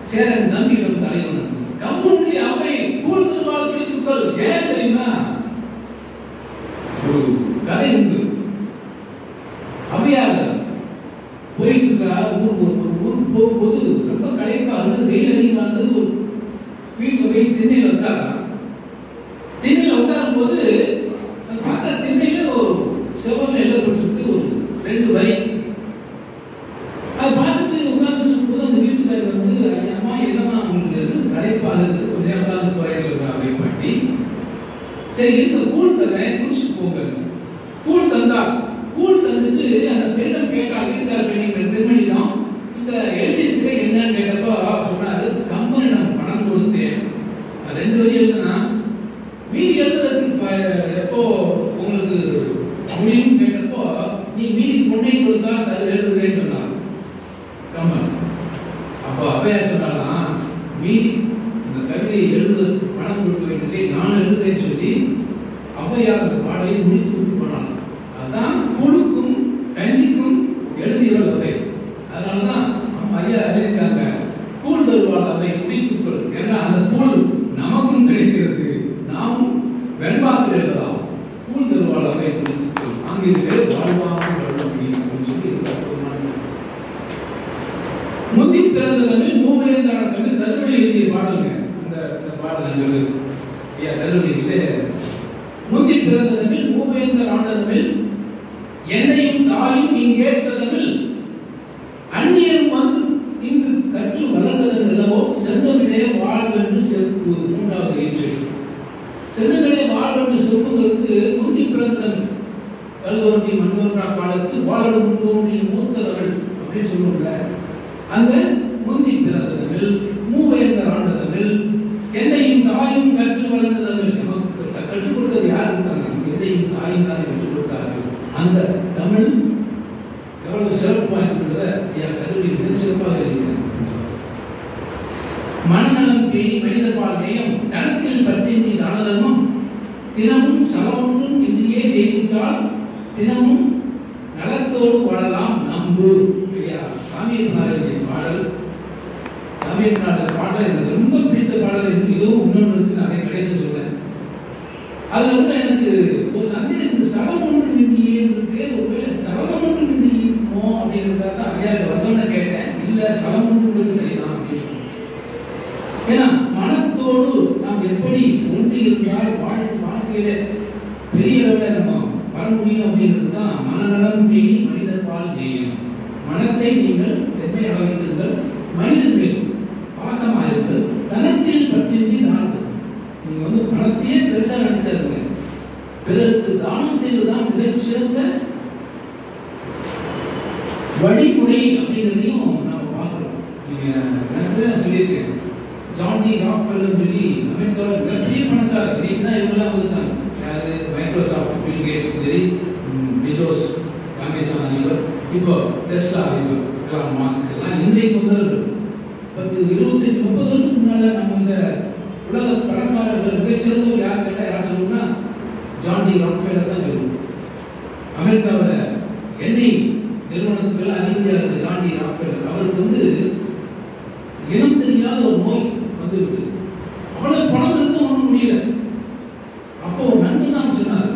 Speaker 2: சேரன் நம்பியிடம் தலைவன் கம்புண்டி அவை கூடுதல் பிடித்துக்கள். ஏன் தெரியுமா? ஒரு கதை உண்டு. அவையார் போயிட்டு இருக்கிற ஊருக்கு போகும்போது ரொம்ப களைப்பா இருந்து வெயில் அதிகமா இருந்தது. ஒரு வீட்டுல போய் திண்ணையில உட்காரா. திண்ணையில உட்காரும் போது பார்த்தா திண்ணையில ஒரு செவர்ல எழுதப்பட்டிருக்கு ஒரு 2 வரி. அதை பார்த்துட்டு உட்கார்ந்து இருக்கும்போது அந்த வீட்டுக்காரர் வந்து, ஐயாமா என்னமா உங்களுக்கு களைப்பாக இருக்கு, கொஞ்ச நேரம் உட்கார்ந்து போறேன்னு சொல்றாங்க பாட்டி. சரி, இருக்க கூழ் தரேன், குடிச்சுட்டு போங்க. கூழ் தந்தா கூழ் தந்துட்டு அந்த பெண்ணிடம் கேட்டாங்க. வீட்டுக்கார பெண்மணிடம் இந்த எழுதியிருக்கிற என்னன்னு கேட்டப்போ சொன்னாரு, கம்பெனிடம் பணம் கொடுத்தேன். 2 வரி எழுதுனா மீதி எழுதுறதுக்கு எப்போ உங்களுக்கு முடியும் கேட்டப்போ நீ மீதி பொண்ணை கொடுத்தா அது எழுதுறேன்னு சொன்னாங்க கம்பன். அப்போ அப்பையார் சொன்னாலாம், மீதி இந்த கவிதையை எழுத பணம் கொடுக்க வேண்டியதை நான் எழுதுறேன்னு சொல்லி அப்பையார் அந்த பாடலை முடித்து விட்டு போனாங்க. அதுதான் கூழுக்கும் கஞ்சிக்கும் எழுதியவள் அவை. அதனாலதான் நம்ம ஐயா எழுதியிருக்காங்க, கூழ் தருவாள் அதை குடித்துக்கள். ஏன்னா அந்த கூழ் நமக்கும் கிடைக்கிறது, நாமும் வெண்பாத்தில் எழுதலாம். கூழ் தருவாள் அதை குடித்துக்கள், ஆங்கில வாழ்வாங்க முந்தி பிறந்த தமிழ் மூவேந்தான தமிழ் கருவழி எழுதிய பாடலுங்க. அந்த பாடல் ஐயா கருவழியிலே முந்தி பிறந்த தமிழ் மூவேந்தர் ஆண்ட தமிழ் என்னையும் தாயும் இங்கேற்ற தமிழ் அந்நியரும் வந்து இங்கு கற்று வளர்ந்ததன் நிலவோ செந்தமிழே வாழ்வென்று செப்பு. 3வது ஏற்று செந்தமிழே வாழ்வென்று செப்புங்கிறதுக்கு முந்தி பிறந்த கல்தோன்றி மண்தோன்றா காலத்து வாழும் முந்தோன்றி மூத்த தமிழ் அப்படின்னு சொல்லுவோம்ல. அந்த முந்தி பிறந்த தமிழ் மூவேந்தர் ஆண்ட தமிழ் என்னையும் தாயும் கற்று வளர்ந்த தமிழ். நமக்கு கற்றுக் கொடுத்தது யார் இருக்காங்க? என்னையும் தாயும் தான் கற்றுக் கொடுத்தார்கள். அந்த தமிழ் எவ்வளவு சிறப்பாக இருக்கிறத என் கருவி மிக சிறப்பாக இருக்கிறது. மனநலம் பேணி மனிதபால் நேயம் தனத்தில் பற்றின் மீது ஆனதமும் தினமும் சலமொன்றும் இன்றியே செய்திட்டால் தினமும் நலத்தோடு வாழலாம் நம்பு. சாமியப்பனாரின் பாடல், சாமியப்பனாரின் பாடல் எனக்கு ரொம்ப பிடித்த பாடல். இதுவும் இன்னொன்று இருக்கு, நான் கடைசி சொல்றேன். அதுல கூட எனக்கு ஒரு சந்தேகம், சலம் ஒன்று இன்றியே இருக்கு, ஒருவேளை சலனம் ஒன்று இன்றியுமோ அப்படிங்கிறத ஐயா வந்தோன்னு கேட்டேன். இல்ல, சலம் ஒன்று சரிதான் அப்படின்னு. ஏன்னா மனத்தோடு நாம் எப்படி ஒன்றி இருந்தால் வாழ்க்கையில பெரிய அளவில் நம்ம வர முடியும் அப்படிங்கிறது தான் மனநலம் பேணி மனிதபால் நேயம். மனத்தை நீங்கள் செம்மையாக வைத்திருங்கள், மனிதன் மேல் பாசமாயிருங்கள், தனத்தில் பற்றின்றி நீங்க வந்து பணத்தையே பெருசா நினைச்சாருங்க. பிறருக்கு தானம் செய்வதுதான் மிகச்சிறந்த வழிமுறை அப்படிங்கிறதையும் நாம பார்க்கிறோம். நீங்க நிறைய சொல்லியிருக்கேன். ஜான் டி ராக்ஃபெல்லர் சொல்லி அமெரிக்காவில் மிகப்பெரிய பணக்காரர். இன்னைக்கு தான் இவங்கெல்லாம் வந்துருக்காங்க. யாரு? Microsoft, Bill Gates, Bezos, Amazon அதிபர், இப்போ டெஸ்லா அதிபர், எல்லாம் மாஸ்க் எல்லாம் இன்றைக்கு வந்தவர்கள். 25-30 வருஷத்துக்கு முன்னால நம்ம இந்த உலக பணக்காரர்கள் மிகச்சிறந்தவர் யார் கேட்டால் யார் சொல்லுவோம்னா ஜான் டி ராக்ஃபெல்லர் தான் சொல்லுவோம். அமெரிக்காவில் எண்ணெய் நிறுவனத்துக்கெல்லாம் அதிபதியாக இருந்த ஜான் டி ராக்ஃபெல்லர் அவருக்கு வந்து இனம் தெரியாத ஒரு நோய் வந்து இருக்கு. அவ்வளவு பணம் இருந்து ஒன்றும் முடியல. அப்போ ஒரு நன்மை தான் சொன்னார்,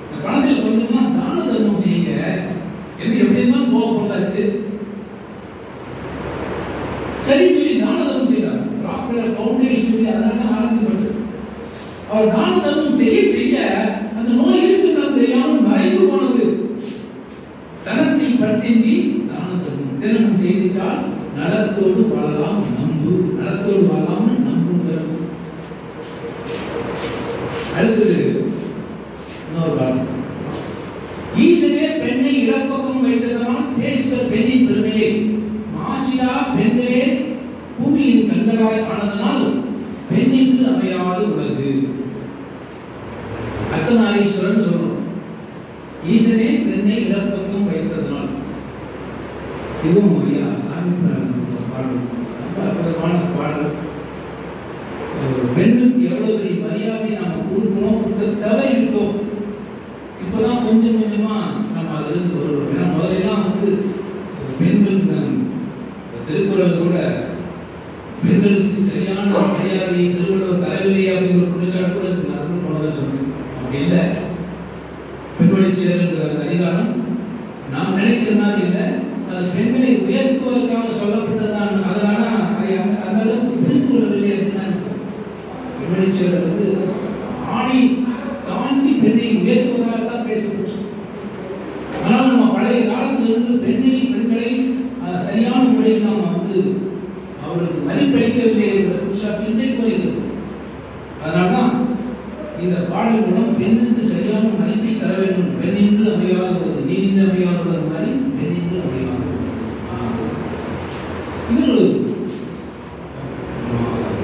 Speaker 2: இந்த பணத்தில் கொஞ்சமா தான தர்மம் செய்யுங்க, என்ன எப்படி இருந்தாலும் போக போதாச்சு. சரி சொல்லி தான தர்மம் செய்யறார். ராக்ஃபெல்லர் ஃபவுண்டேஷன் சொல்லி அதனால ஆரம்பிக்கப்பட்டது. அவர் தான தர்மம் செய்ய செய்ய அந்த நோய் இருக்குன்னு தெரியாமல் மறைந்து போனது. தனத்தை பற்றி தான தர்மம் தினமும் செய்திட்டால் நலத்தோடு வாழலாம், நம்பு நலத்தோடு வாழலாம்னு நம்புங்க. அடுத்தது இன்னொரு பாடம். ஈசனே பெண்ணை இடப்பக்கம் வைத்ததனால் பேசுகிற பெண்ணின் பெருமையை மாசிலா பெண்களே பூமியின் கண்களாய் ஆனதனால் பெண்ணிற்கு அமையாது உள்ளது. அர்த்தநாரீஸ்வரன் சொல்றோம். ஈசனே பெண்ணை இடப்பக்கம் வைத்ததனால். இதுவும் ஐயா சாமி பாடல், ரொம்ப அற்புதமான பாடல். பெண்ணுக்கு எவ்வளவு பெரிய மரியாதை நாம கொடுக்கணும், தவறிவிட்டோம். இப்பதான் கொஞ்சம் கொஞ்சமா நம்ம அதுல இருந்து வருவோம். ஏன்னா முதலெல்லாம் வந்து பெண்கள் திருக்குறள் கூட பெண்களுக்கு சரியான மரியாதை திருவள்ளுவர் தரவில்லை அப்படிங்கிற குற்றச்சாட்டு கூட போனதான் சொன்னேன். அப்படி இல்லை. பெண்வழி சேருங்கிற அந்த அதிகாரம் நாம் நினைக்கிற மாதிரி இல்லை. அது பெண்களை உயர்த்துவதற்காக சொல்லப்பட்டதுதான். அதனால அதை அந்த அளவுக்கு பிரித்து கொள்ளவில்லை அப்படின்னா பெண்வழி சேரல் வந்து ஆணை தாண்டி பெண்ணை உயர்த்துவதாக தான் பேசப்பட்டு. ஆனால் நம்ம பழைய காலத்திலிருந்து பெண்களை சரியான முறையில் நாம் வந்து அவர்களுக்கு மதிப்பளிக்கவில்லை என்ற குற்றச்சாட்டு இன்றைக்கு வருகிறது. அதனால்தான் இந்த பாடல் மூலம் பெண்ணுக்கு சரியான மதிப்பை தர வேண்டும். பெண்ணின்று அமையாதது நீரின்று அமையாதது மாதிரி பெண்ணின்று அமையாதது. இன்னொரு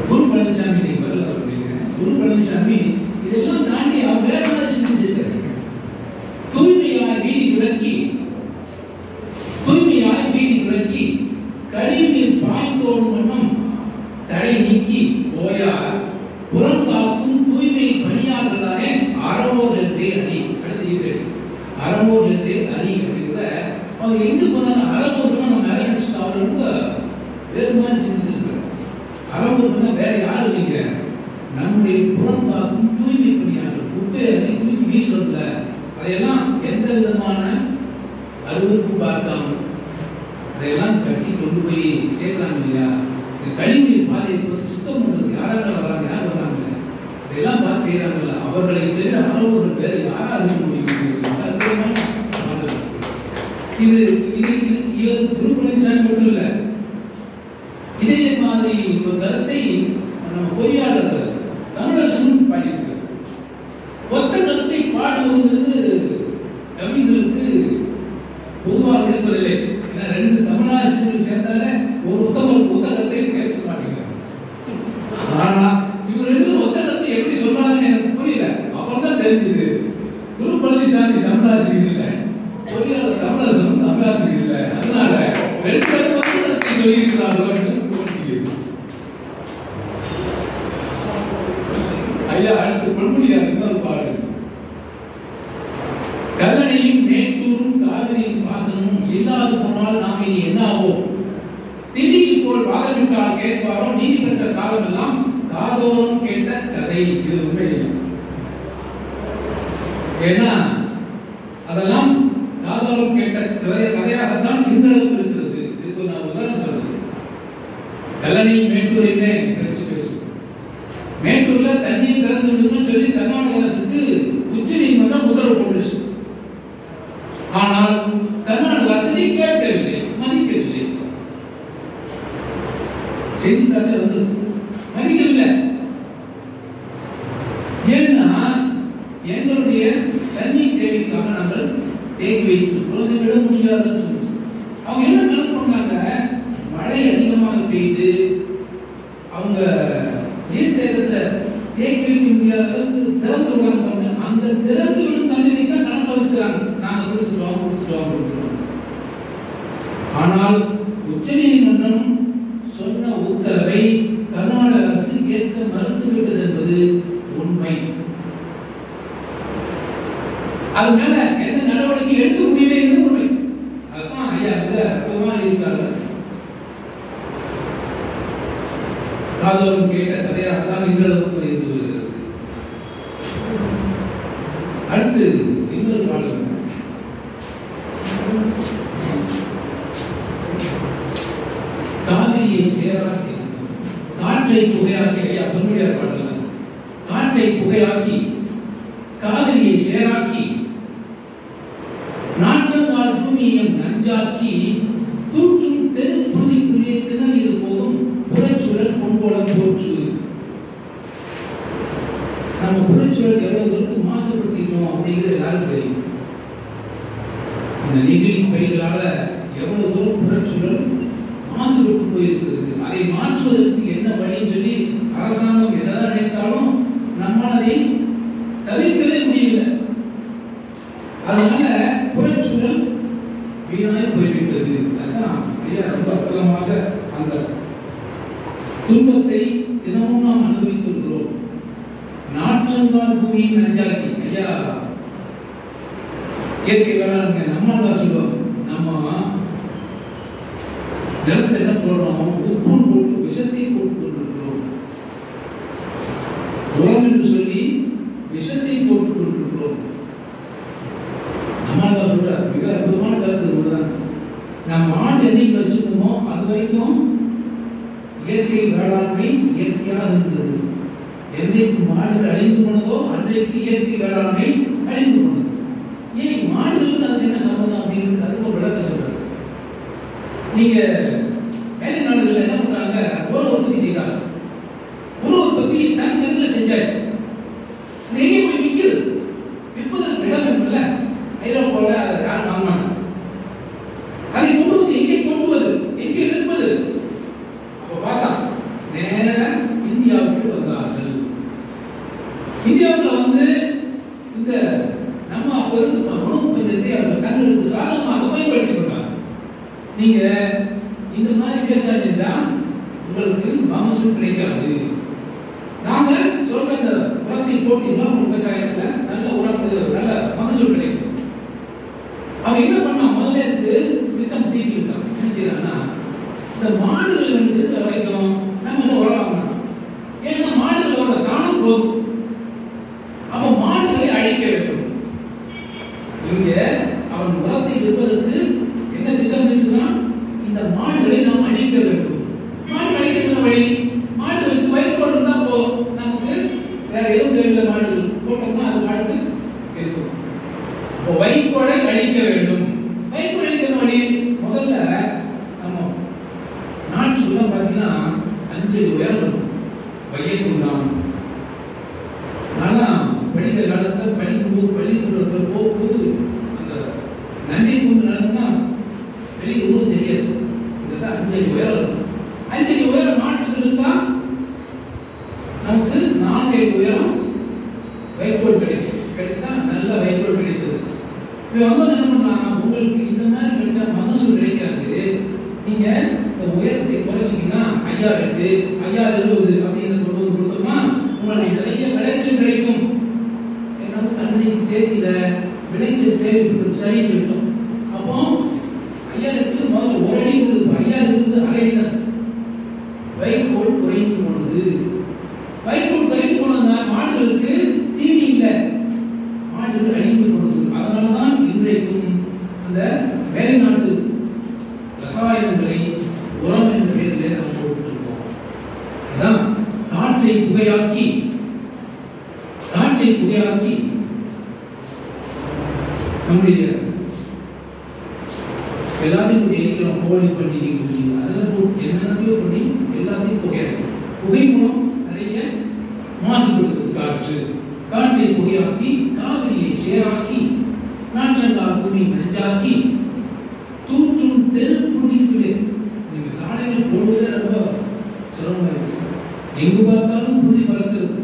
Speaker 2: குரு பழனிசாமி வரல சொல்லிக்கிறேன். குரு பழனிசாமி இதெல்லாம் தாண்டி அவர் வேற மாதிரி சிந்திச்சிருக்காரு. தூய்மையாய் வீதி விளக்கி கழிவுநீர் பாய்ந்தோடும் வண்ணம் தடை நீக்கி போயார் புறங்காக்கும் தூய்மை பணியாளர்களானே அறவோர் என்றே அறி. அடுத்து அறவோர் என்றே அறி அப்படிங்கிற அவங்க எங்க போனாலும் அறவோர்னா நம்ம நிறைய நினைச்சுட்டு அவர் ரொம்ப வேறு மாதிரி சிந்திருக்கிறார். அறவோர்னா வேற யாரும் இல்லைங்க, நம்முடைய புறங்காக்கும் தூய்மை பணியாளர்கள். குப்பை அள்ளி தூக்கி வீசுறதுல அதையெல்லாம் எந்த விதமான அருவருப்பும் பார்க்காம அதையெல்லாம் கட்டி கொண்டு போய் சேர்க்கிறாங்க இல்லையா. இந்த கழிவுநீர் பாதையை சுத்தம் பண்றது யாராக வராங்க, யார் வராங்க, இதெல்லாம் பார்த்து செய்யறாங்கல்ல. அவர்களை தவிர அறவோர்கள் வேற யாரா இருக்க முடியும்? இது இது இது குரு பழனிசாமி மட்டும் இல்ல. இதே மாதிரி ஒரு கருத்தை நம்ம பொறியாளர் தமிழரசனும் பாடியிருக்கிறார். ஒத்த கருத்தை பாடுவதுங்கிறது கவிஞர்களுக்கு பொதுவாக இருப்பதில்லை. ஏன்னா ரெண்டு தமிழாசிரியர்கள் சேர்ந்தாலே ஒரு ஒத்த கருத்தை கேட்க மாட்டேங்கிறாங்க. ஆனா இவர் ரெண்டு ஒத்த கருத்தை எப்படி சொல்றாங்கன்னு எனக்கு புரியல. அப்பதான் தெரிஞ்சது குரு பழனிசாமி தமிழாசிரியர் இல்ல, பொறியாளர் தமிழரசனும் தமிழாசிரியர் இல்ல. அதனால ரெண்டு பேரும் ஒத்த கருத்தை சொல்லியிருக்கிறார்கள். ஐயா அடுத்து பொன்முடியார் இன்னொரு பாடு. கல்லணையும் மேட்டூரும் காவிரியின் பாசனமும் இல்லாது போனால் நாம் இனி என்ன ஆவோம்? திதியில் போல் வாதமிட்டால் கேட்பாரோ நீதி பெற்ற காலமெல்லாம் காதோறும் கேட்ட கதை. இது உண்மை. ஏன்னா அதெல்லாம் காதோறும் கேட்ட கதையாகத்தான் இந்த அளவுக்கு இருக்கிறது. இதுக்கு நான் உதாரணம் சொல்றேன். கல்லணையும் மேட்டூர் என்ன பேசுவோம். மேட்டூர்ல தண்ணீர் திறந்து விடுங்கன்னு சொல்லி கர்நாடக அரசுக்கு உச்ச நீதிமன்றம் உத்தரவு போட்டுச்சு. ஆனால் கர்நாடக அரசு கேட்கவில்லை, மதிக்கவில்லை. செய்தித்தாளே வந்து மதிக்கவில்லை. தேக்கி வைத்திருக்கிறோம், இதை விட முடியாதுன்னு சொல்லிச்சு. அவங்க என்ன கணக்கு பண்றாங்க, மழை அதிகமாக பெய்து அவங்க நீர்த்தேக்கத்தை தேக்கி வைக்க முடியாத அளவுக்கு திறந்து விடுறாங்க. அந்த திறந்து விடும் தண்ணீரை தான் கணக்கு வச்சுக்கிறாங்க, நாங்க கொடுத்துட்டோம். ஆனால் உச்சநீதிமன்றம் சொன்ன உத்தரவை கர்நாடக அரசு கேட்க மறுத்துவிட்டது என்பது உண்மை. அது மேல எந்த நடவடிக்கை எடுக்க முடியல என்பது உண்மை. அதுதான் ஐயா அற்புதமாக இருக்கிறாங்க. காதோறும் கேட்ட கதையாக தான் எங்களுக்கு இருந்து வருகிறது. அடுத்து இன்னொரு பாடல், காவிரியை சேராக்கி காற்றை புகையாக்கி, ஐயா பொன்முடியார் பாடல், காற்றை புகையாக்கி காவிரியை சேராக்கி நாற்றங்கால் பூமியையும் நஞ்சாக்கி தூற்றும் தெரு புழுதிக்குள்ளே திணறியது போதும் புறச்சூழல் பொன்போலம் போற்று. நம்ம புறச்சூழல் எவ்வளவு தூரம் மாசுபடுத்திட்டோம் அப்படிங்கிறது எல்லாரும் தெரியும். இந்த நெகிழி பைகளால எவ்வளவு தூரம் புறச்சூழல் மாசுபட்டு போயிருக்கிறது. அதை மாற்றுவதற்கு என்ன வழின்னு சொல்லி அரசாங்கம் என்னதான் நினைத்தாலும் நம்மால் அதை தவிர்க்கவே முடியல. அதனால புறச்சூழல் வீணாய் போய்விட்டது. அதுதான் ஐயா ரொம்ப அற்புதமாக அந்த துன்பத்தை தினமும் நாம் அனுபவித்திருக்கிறோம். நாற்றங்கால் பூமியின் நஞ்சாக்கி, ஐயா இயற்கை வேளாண்மை நம்மால் சொல்லுவோம். நம்ம நிலத்தில் என்ன போடுறோம், உப்பும் போட்டு விஷத்தை போட்டு கொண்டிருக்கிறோம். உரம் என்று சொல்லி விஷத்தை போட்டு கொண்டிருக்கிறோம். நம்மால் சொல்ற மிக அற்புதமான கருத்து இதுதான். நம்ம ஆடு என்னைக்கு வச்சுக்கணுமோ அது வரைக்கும் இயற்கை வேளாண்மை இயற்கையாக இருந்தது. என்னைக்கு மாடுகள் அழிந்து போனதோ அன்றைக்கு இயற்கை வேளாண்மை அழிந்து போனது. ஏன் மாடுகளுக்கு அதுக்கு என்ன சம்பந்தம் அப்படிங்கிறது அதுக்கு ஒரு விளக்கம் சொல்றாங்க. நீங்க மேலை நாடுகள் என்ன பண்றாங்க, உர உற்பத்தி செய்யறாங்க. உர உற்பத்தி டன் கணக்கில் செஞ்சாச்சு. எங்கே போய் விற்கிறது, விற்பதற்கு இடம் இல்லை. ஐரோப்பாவில் அதை யார் வாங்கினாங்க, அதை கொண்டு வந்து எங்கே கொண்டுவது, எங்கே விற்பது? அப்ப பார்த்தா நேர இந்தியாவுக்கு வந்தார்கள். இந்தியாவில் வந்து இந்த நம்ம அப்ப இருந்து உணவு பஞ்சத்தை அவர்கள் தங்களுக்கு சாதகமாக பயன்படுத்திக் கொண்டாங்க. நீங்க இந்த மாதிரி விவசாயம் செஞ்சா உங்களுக்கு மகசூல் கிடைக்காது. நாங்க சொல்ற இந்த உரத்தை போட்டீங்கன்னா உங்க விவசாயத்துல நல்ல உரத்து நல்ல மகசூல் கிடைக்கும். அவன் என்ன பண்ணா, முதல்ல இருக்கு திட்டம் தீட்டிருக்கான். என்ன செய்யறான்னா, இந்த மாடுகள் வந்து வரைக்கும் நம்ம என்ன உரம் வாங்கணும், ஏன்னா மாடுகளோட சாணம் போதும். அப்ப மாடுகளை அழிக்க வேண்டும். இங்க அவன் உரத்தை விற்பதற்கு என்ன திட்டம் இருக்குன்னா, இந்த மாடுகளை நாம் அழிக்க வேண்டும். மாடு அழிக்கிற வழி, மாடுகளுக்கு வைக்கோல் இருந்தா போதும், நமக்கு வேற எதுவும் தேவையில்லை. மாடுகள் போட்டோம்னா அது மாடுக்கு இருக்கும். வைக்கோலை அழிக்க வேண்டும். வைக்கோல் அழிக்கிற வழி, முதல்ல நம்ம நாட்டுக்குள்ள பார்த்தீங்கன்னா 5 அடி உயரம் வையக்கும் தான். ஆனா படிக்கிற காலத்துல படிக்கும்போது பள்ளிக்கூடத்தில் போகும்போது அந்த நஞ்சை கூண்டு நடந்தா வெளியே ஒன்றும் தெரியாது. இதுதான் 5 அடி உயரம். 5 அடி உயரம் நாட்டுக்கு இருந்தா நமக்கு 4 அடி உயரம் வைக்கோல் கிடைக்கும். கிடைச்சா நல்ல வைக்கோல் கிடைத்தது. இப்போ வந்து என்ன பண்ணா, உங்களுக்கு இந்த மாதிரி கிடைச்சா மகசூல் கிடைக்காது. நீங்க இந்த உயரத்தை குறைச்சிங்கன்னா 5008 5020 அப்படின்னு கொண்டு வந்து கொடுத்தோம்னா உங்களுக்கு நிறைய விளைச்சல் கிடைக்கும். நமக்கு அன்னைக்கு தேதியில விளைச்சல் தேவைப்பட்டு சரி இருக்கும். அப்போ 5008 முதல்ல ஒரு அடி இருக்குது, 5020 அரை அடி தான். வைக்கோல் குறைந்து போனது. வைக்கோல் குறைந்து போனதுனா மாடுகளுக்கு தீனி இல்லை, மாடுகள் அழிந்து போனது. அதனால்தான் இன்றைக்கும் அந்த வெளிநாட்டு ரசாயனங்களை உரம் என்ற பெயரிலே நாம் போட்டுருக்கோம். அதான் காற்றை புகையாக்கி நம்முடைய எல்லாத்தையும் இருக்கிறோம். கோழி பண்டிகை சொல்லி அதெல்லாம் என்னென்னத்தையோ பண்ணி எல்லாத்தையும் புகையாக்கி, புகை மூலம் நிறைய மாசுபடுத்துறது காற்று. காற்றை புகையாக்கி காவிரியை சேராக்கி நாற்றங்கால் பூமி நெஞ்சாக்கி தூற்றும் தெருப்புடிப்பிலே. நீங்க சாலைகள் போடுவதே ரொம்ப சிரமமாயிடுச்சு. எங்கு பார்த்தாலும் புலி பறக்கிறது.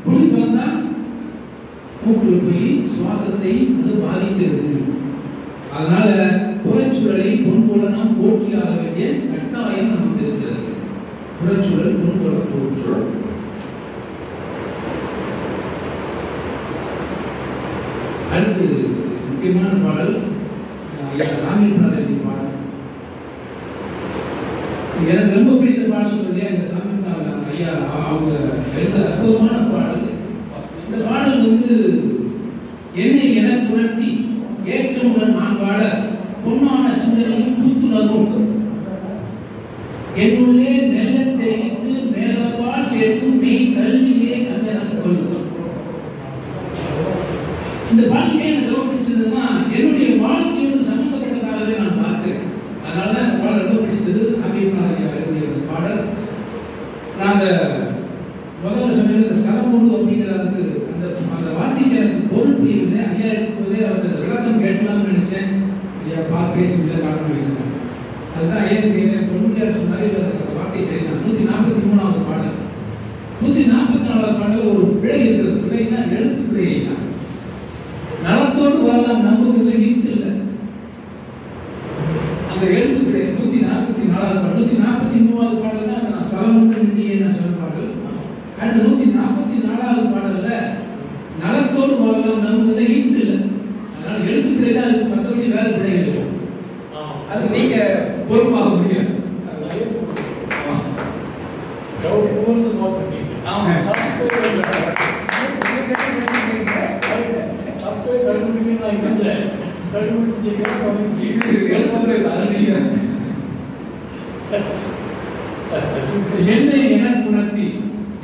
Speaker 2: புலி பறந்தா மூக்குல போய் சுவாசத்தை அது பாதிக்கிறது. அதனால புறச்சூழலை பொன் போல நாம் போற்றியாக வேண்டிய கட்டாயம் நமக்கு இருக்கிறது. புறச்சூழல் பொன் போல போற்று. அடுத்து முக்கியமான பாடல் சாமி பாடல். எனக்கு ரொம்ப பிடித்த பாடல் சொல்லி அந்த சாமி ஐயா அவங்க எழுத அற்புதமான பாடல். இந்த பாடல் என்னை என புரட்டி ஏற்றமுடன் நான் வாழ பொன்னான சிந்தனையும் புத்துணர்வும் என்னுள்ளே மெல்ல தெரிவித்து மேலவால் சேர்க்கும் மெய் கல்வியே கண்ணெனக் கொள்ளும். இந்த பாடலே எனக்கு ரொம்ப பிடிச்சதுன்னா என்னுடைய வாழ்க்கையோடு சம்பந்தப்பட்டதாகவே நான் பார்க்கிறேன். அதனாலதான் இந்த பாடல் ரொம்ப பிடித்தது. சாமிநாதையா எழுதிய இந்த பாடல். நாங்க முதல்ல சொன்ன இந்த சலமுடு அப்படிங்கிறதுக்கு அந்த வார்த்தைக்கு எனக்கு பொருள் புரியவில்லை. ஐயா இருக்கும்போதே அவருக்கு விளக்கம் கேட்கலாம்னு நினைச்சேன். ஐயா பேசவில்லை, காரணம். அதுதான் ஐயா கேட்டேன். பொன்முடியார் சொன்னாரு அந்த வார்த்தை சரிதான். 143வது பாடல். 144வது பாடல ஒரு பிழை இருக்கிறது. பிழைனா எழுத்து பிழை. நலத்தோடு வரலாம் நம்புவதில்லை, இத்து இல்லை. அந்த எழுத்து பிழை 144வது பாடல். 143வது பாடல் தான் நான் சலமுண்டு நின்றியே நான் சொன்ன பாடல். அந்த 144வது பாடல்ல நலத்தோடு வரலாம் நம்புவதை இத்து இல்லை. அதனால எழுத்து பிழை தான் இருக்கு, மற்றபடி வேற பிழை இல்லை. அது நீங்க பொறுப்பாக முடியாது. என்னை என உணர்த்தி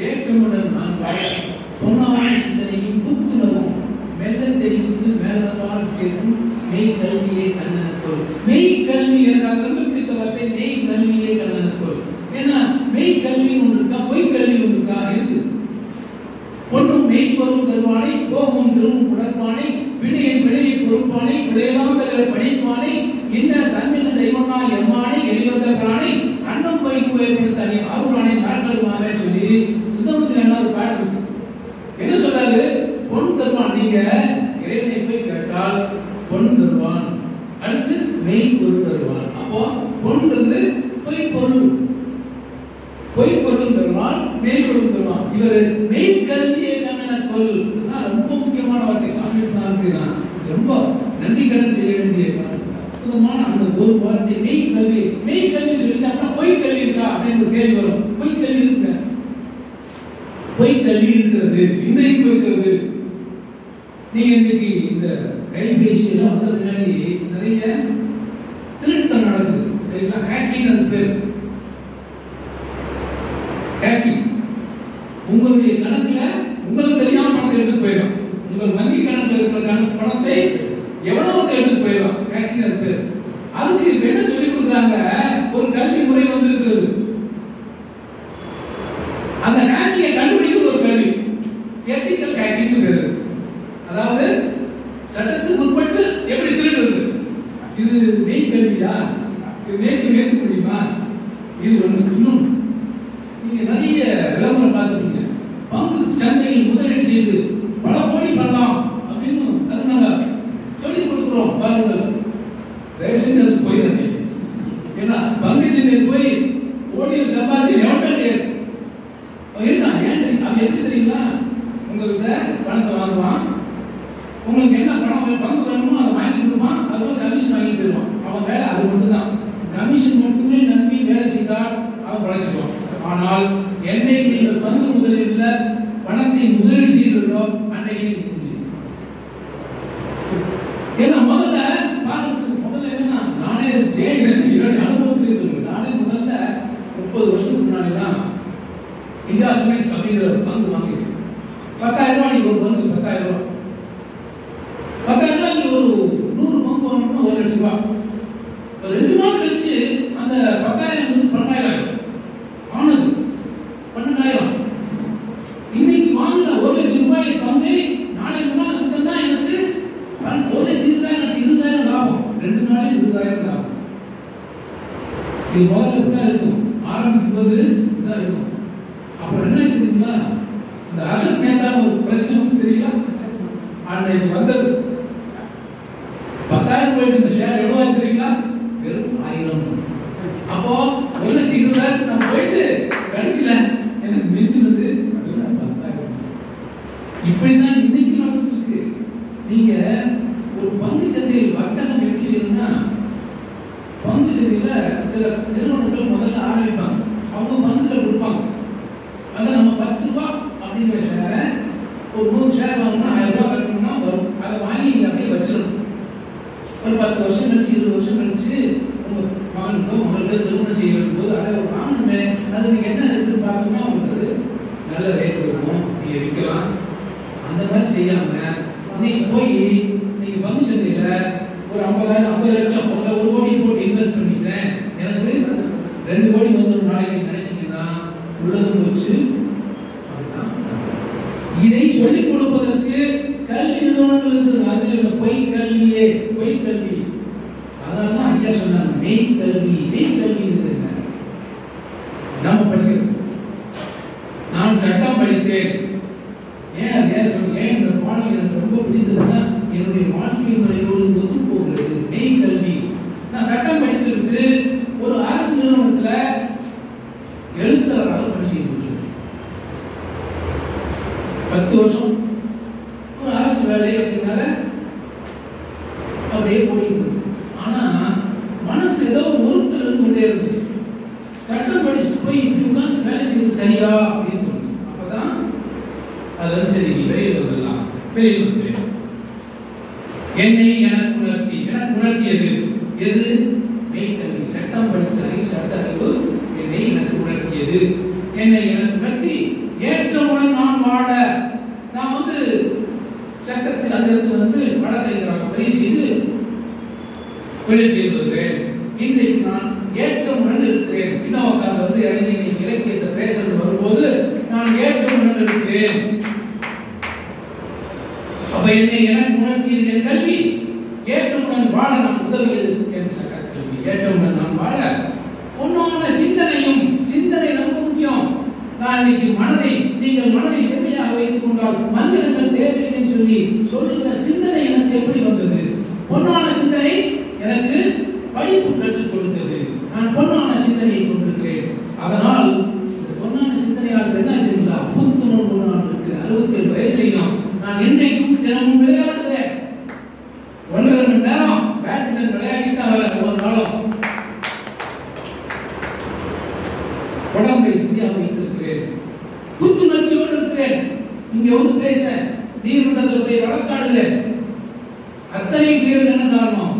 Speaker 2: ஏற்றுமுடன் நான் வாழ பொன்னான சிந்தனையும் புத்துணர்வும் மெல்ல தெரிவித்து மேலவால் சேர்க்கும் மெய் கல்வியை கண்ணனக்கொள். மெய் கல்வி எனக்கு ரொம்ப பிடித்த வார்த்தை. மெய் கல்வியை கண்ணனக்கொள். ஏன்னா மெய் கல்வி ஒன்று இருக்கா, பொய் கல்வி ஒன்று இருக்கா? இருக்கு. ஒன்றும் மெய்ப்பொருள் தருவானை, கோபம் திருவும் புடற்பானை, வினையின் விளைவை பொறுப்பானை, விளையலாம் தகர படிப்பானை, இன்ன தந்தின தெய்வனா எம்மானை, எளிவந்த பிரானை, அன்னம் பைக்கு ஏற்படுத்தானே ஆறுரானை மரக்கல்வானே சொல்லி சுத்தமத்தில் என்ன ஒரு பாட்டு என்ன சொல்றாரு? பொன் தருவான். நீங்க இறைவனை போய் கேட்டால் பொன் தருவான். அடுத்து மெய் பொருள் தருவான். அப்போ பொன்ங்கிறது பொய் பொருள், பொய் பொருள் தருவான், மெய் பொருள் தருவான். இவர் மெய் கல்வியை கண்ணனக்கொள். ரொம்ப முக்கியமான வார்த்தை. சாமி ரொம்ப நன்றி கடன் செய்ய வேண்டிய அற்புதமான அந்த ஒரு வார்த்தை மெய் கல்வி. மெய் கல்வி சொல்லிட்டா பொய் கல்வி இருக்கா அப்படின்னு ஒரு கேள்வி வரும். பொய் கல்வி இருக்கு, பொய் கல்வி இருக்கிறது, இன்றைக்கு இருக்கிறது. நீங்க இன்னைக்கு இந்த கைபேசி எல்லாம் வந்த பின்னாடி நிறைய திருத்தம் நடக்குது. ஹேக்கிங் அது பேர். ஹேக்கிங். உங்களுடைய கணக்குல உங்களுக்கு தெரியாம பணத்தை எடுத்து போயிடும். உங்கள் வங்கி கணக்குல இருக்கிற பணத்தை எவ்வளவு எடுத்து போயிடும். ஹேக்கிங் அது பேர். அதுக்கு என்ன சொல்லி கொடுக்குறாங்க? ஒரு கல்வி முறை வந்து இருக்கிறது. அந்த ஹேக்கிங்கை கண்டுபிடிக்கிறது ஒரு கல்வி. எத்திக்கல் ஹேக்கிங் பேரு. அதாவது சட்டத்துக்கு உட்பட்டு எப்படி திருடுறது. இது மெய் கல்வியா? இது மேற்கு மேற்க முடியுமா? இது ஒண்ணு. இன்னும் நீங்க நிறைய விளம்பரம் பார்த்துருக்கீங்க. பங்கு சந்தையில் முதலீடு செய்து பல கோடி பண்ணலாம் அப்படின்னு அது நாங்க சொல்லிக் கொடுக்கிறோம். பாருங்கள், தயவு செஞ்சு அதுக்கு போயிடாதீங்க. ஏன்னா பங்கு சந்தையில் போய் கோடியில் சம்பாதிச்சு எவ்வளோ இருக்கான். ஏன் அவன் எப்படி தெரியுங்களா? உங்ககிட்ட பணத்தை வாங்குவான். உங்களுக்கு என்ன பணம் பங்கு வேணுமோ அதை வாங்கி கொடுப்பான். அதுபோல கமிஷன் வாங்கி போயிடுவான். அவன் வேலை அது மட்டும்தான். கமிஷன் மட்டுமே நம்பி வேலை செய்தால் அவன் பழச்சிக்குவான். ஆனால் என்னைக்கு நீங்கள் பங்கு முதலீடுல பணத்தை முதலீடு செய்கிறதோ அன்னைக்கு ஏன்னா முதல்ல என்னன்னா நானே என்னுடைய அனுபவத்திலே சொல்லுவேன். நானே முதல்ல 30 வருஷத்துக்கு முன்னாடிதான் இந்தியா சிமெண்ட்ஸ் அப்படிங்கிற ஒரு பங்கு வாங்கி 10,000 ரூபாய். நீங்க ஒரு பங்கு 10,000 ரூபாய். 10,000 ரூபாய்க்கு ஒரு 100 பங்கு வாங்கணும்னா 1 லட்சம் ரூபாய். ஒரு 2 நாள் கழிச்சு அந்த 10,000 12,000 ஆனது 12,000. இன்னைக்கு வாங்கின 1 லட்சம் ரூபாய் பங்கை நாளை முன்னாள் தான் எனக்கு 1 லட்சம் இது முதல்ல இப்படிதான் இருக்கும், ஆரம்பிக்கும் போது இப்படிதான் இருக்கும். அப்புறம் என்ன செய்யுங்களா, இந்த அசட் மேத்தா ஒரு பிரச்சனை தெரியல, அன்னைக்கு வந்தது 10,000 போயிட்டு இந்த ஷேர் எவ்வளோ சரிங்களா, வெறும் 1000. அப்போ ஒரு 20,000 நான் போயிட்டு கடைசியில எனக்கு மிஞ்சினது 10,000. இப்படிதான் இன்னைக்கு நடந்துட்டு இருக்கு. நீங்க ஒரு பங்கு சந்தையில் வர்த்தகம் எப்படி செய்யணும்னா, பங்கு சந்தையில சில நிறுவனங்கள் முதல்ல ஆரம்பிப்பாங்க, அவங்க பங்குகள் கொடுப்பாங்க. அதை நம்ம 10 ரூபாய் அப்படிங்கிற ஷேரை ஒரு 100 ஷேர் வாங்கினா 1000 ரூபாய் கட்டணும்னா வரும். அதை வாங்கி நீங்க அப்படியே வச்சிடணும். ஒரு 10 வருஷம் கழிச்சு 20 வருஷம் கழிச்சு உங்க மகனுக்கோ மகளுக்கோ திருமணம் செய்ய வரும்போது அதை வாங்கணுமே, அது நீங்க என்ன இருக்குன்னு பார்த்தோம்னா உங்களுக்கு நல்ல ரேட் இருக்கும், நீங்க விற்கலாம். அந்த மாதிரி செய்யாம இன்னைக்கு போய் நீங்க பங்கு சந்தையில ஒரு 50,000 லட்சம் ஒரு 1 கோடி போட்டு இன்வெஸ்ட் பண்ணிட்டேன், எனக்கு 2 கோடி வந்து நாளைக்கு நினைச்சீங்கன்னா உள்ளதும் போச்சு. இதை சொல்லிக் கொடுப்பதற்கு கல்வி நிறுவனங்கள் இருக்குது. அது பொய் கல்வியே, பொய் கல்வி. அதனாலதான் ஐயா சொன்னாங்க மெய் கல்வி. மெய் கல்வி என்ன? நாம படிக்கிறது. நான் சட்டம் படித்தேன். ஏன் சொல்லுங்க, இந்த பாடல் எனக்கு ரொம்ப பிடித்ததுன்னா என்னுடைய வாழ்க்கை முறையோடு ஒத்து போகிறது. மெய் கல்வி. நான் சட்டம் படித்துவிட்டு ஒரு அரசு நிறுவனத்துல எழுத்தாளராக பணி செய்து 10 வருஷம் ஒரு அரசு வேலை அப்படின்னால அப்படியே போயிட்டு. ஆனா மனசு ஏதோ ஒருத்தர் இருந்து கொண்டே இருந்து சட்டம் படிச்சுட்டு போய் இப்படி உட்கார்ந்து வேலை செய்வது சரியா அப்படின்னு தோணுச்சு. அப்பதான் அதெல்லாம் சரி, நீ வெளியில் வந்துடலாம். வெளியில் வந்து என்னை எனக்கு உணர்த்தியது எது? மெய்கல்வி. சட்டம் படித்த அறிவு, சட்ட அறிவு என்னை எனக்கு உணர்த்தியது. என்னை எனக்கு உணர்த்தி ஏற்றமுடன் நான் வாழ, நான் வந்து சட்டத்தில் அதிலிருந்து வழக்கறிஞராக பதிவு செய்து தொழில் செய்து வருகிறேன். இன்றைக்கு நான் ஏற்றமுடன் இருக்கிறேன். இன்னொருக்காக இறங்கி இலக்கியத்தை பேசுறது வரும்போது நான் ஏற்றமுடன் இருக்கிறேன். அப்ப என்னை எனக்கு உணர்த்தியது என் கல்வி. ஏற்றமுடன் வாழ நான் உதவியது என் சட்ட கல்வி. ஏற்றமுடன் நான் வாழ உன்னோட சிந்தனையும், சிந்தனை ரொம்ப முக்கியம். நான் இன்னைக்கு நீங்கள் மனதை செம்மையாக வைத்துக் கொண்டால் மந்திரங்கள் தேவையில்லை சொல்லி சொல்லுகிற சிந்தனை எனக்கு எப்படி வந்தது? பொன்னான சிந்தனை எனக்கு படிப்பு கற்றுக் கொடுத்தது. நான் பொன்னான சிந்தனையை கொண்டிருக்கிறேன். அதனால் இந்த பொன்னான சிந்தனையால் என்ன செய்யலாம்? புத்துணர்வு நான் இருக்கிறேன். 67 வயசையும் நான் என்னைக்கும் தினமும் விளையாடுகிறேன். 1.5 மணி நேரம் பேட்மிண்டன் விளையாடிட்டு வர ஒரு நாளும் உடம்பை சரியாக வைத்திருக்கிறேன். புத்துணர்ச்சியோடு இருக்கிறேன். இங்க வந்து பேச நீர்மண்டலத்தில் போய் வழக்காடுகிறேன். அத்தனையும் செய்வது என்ன காரணம்?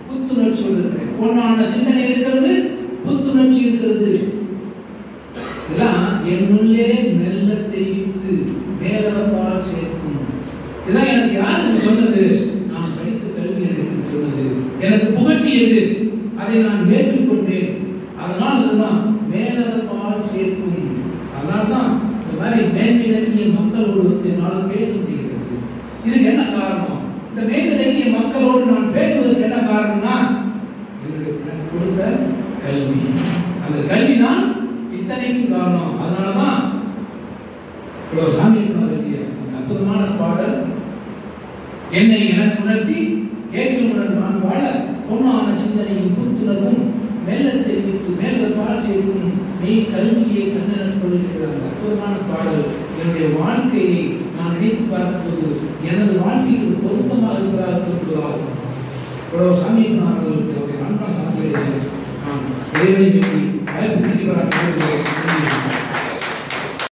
Speaker 2: புத்துணர்ச்சியோடு இருக்கிறேன். பொன்னான சிந்தனை இருக்கிறது, புத்துணர்ச்சி இருக்கிறது. இதெல்லாம் என்னுள்ளே மெல்ல தெரிவித்து மேலப்பால் சேர்க்கும். இதான் எனக்கு யாருக்கு சொன்னது? நான் படித்த கல்வி எனக்கு சொன்னது, எனக்கு புகட்டியது. அதை நான் ஏற்றுக்கொண்டேன். அதனால் இதெல்லாம் மேலப்பால் சேர்க்கும். அதனால்தான் இந்த மாதிரி மேல்நிலைய மக்களோடு என்னால் பேச முடிகிறது. இதுக்கு என்ன காரணம்? இந்த மேல்நிலைய மக்களோடு நான் பேசுவதற்கு என்ன காரணம்னா என்னுடைய எனக்கு கொடுத்த கல்வி. அந்த கல்வி தான் இத்தனைக்கு காரணம். அதனாலதான் சாமி அந்த அற்புதமான பாடல், என்னை எனக்கு உணர்த்தி ஏற்றமுடன் நான் வாழ பொன்னான சிந்தனையும் புத்துணர்வும் மேல தெரிவித்து மேலப்பால் சேர்க்கும் மெய் கல்வியை கண்ணெனக் கொள்கிற அந்த அற்புதமான பாடல் என்னுடைய வாழ்க்கையை நான் நினைத்து பார்க்கும்போது எனது வாழ்க்கைக்கு பொருத்தமாக இருக்கிறதாக சாமி அவர்களுக்கு அவருடைய அன்பா சாமியை நான் இறைவனை வாய்ப்பு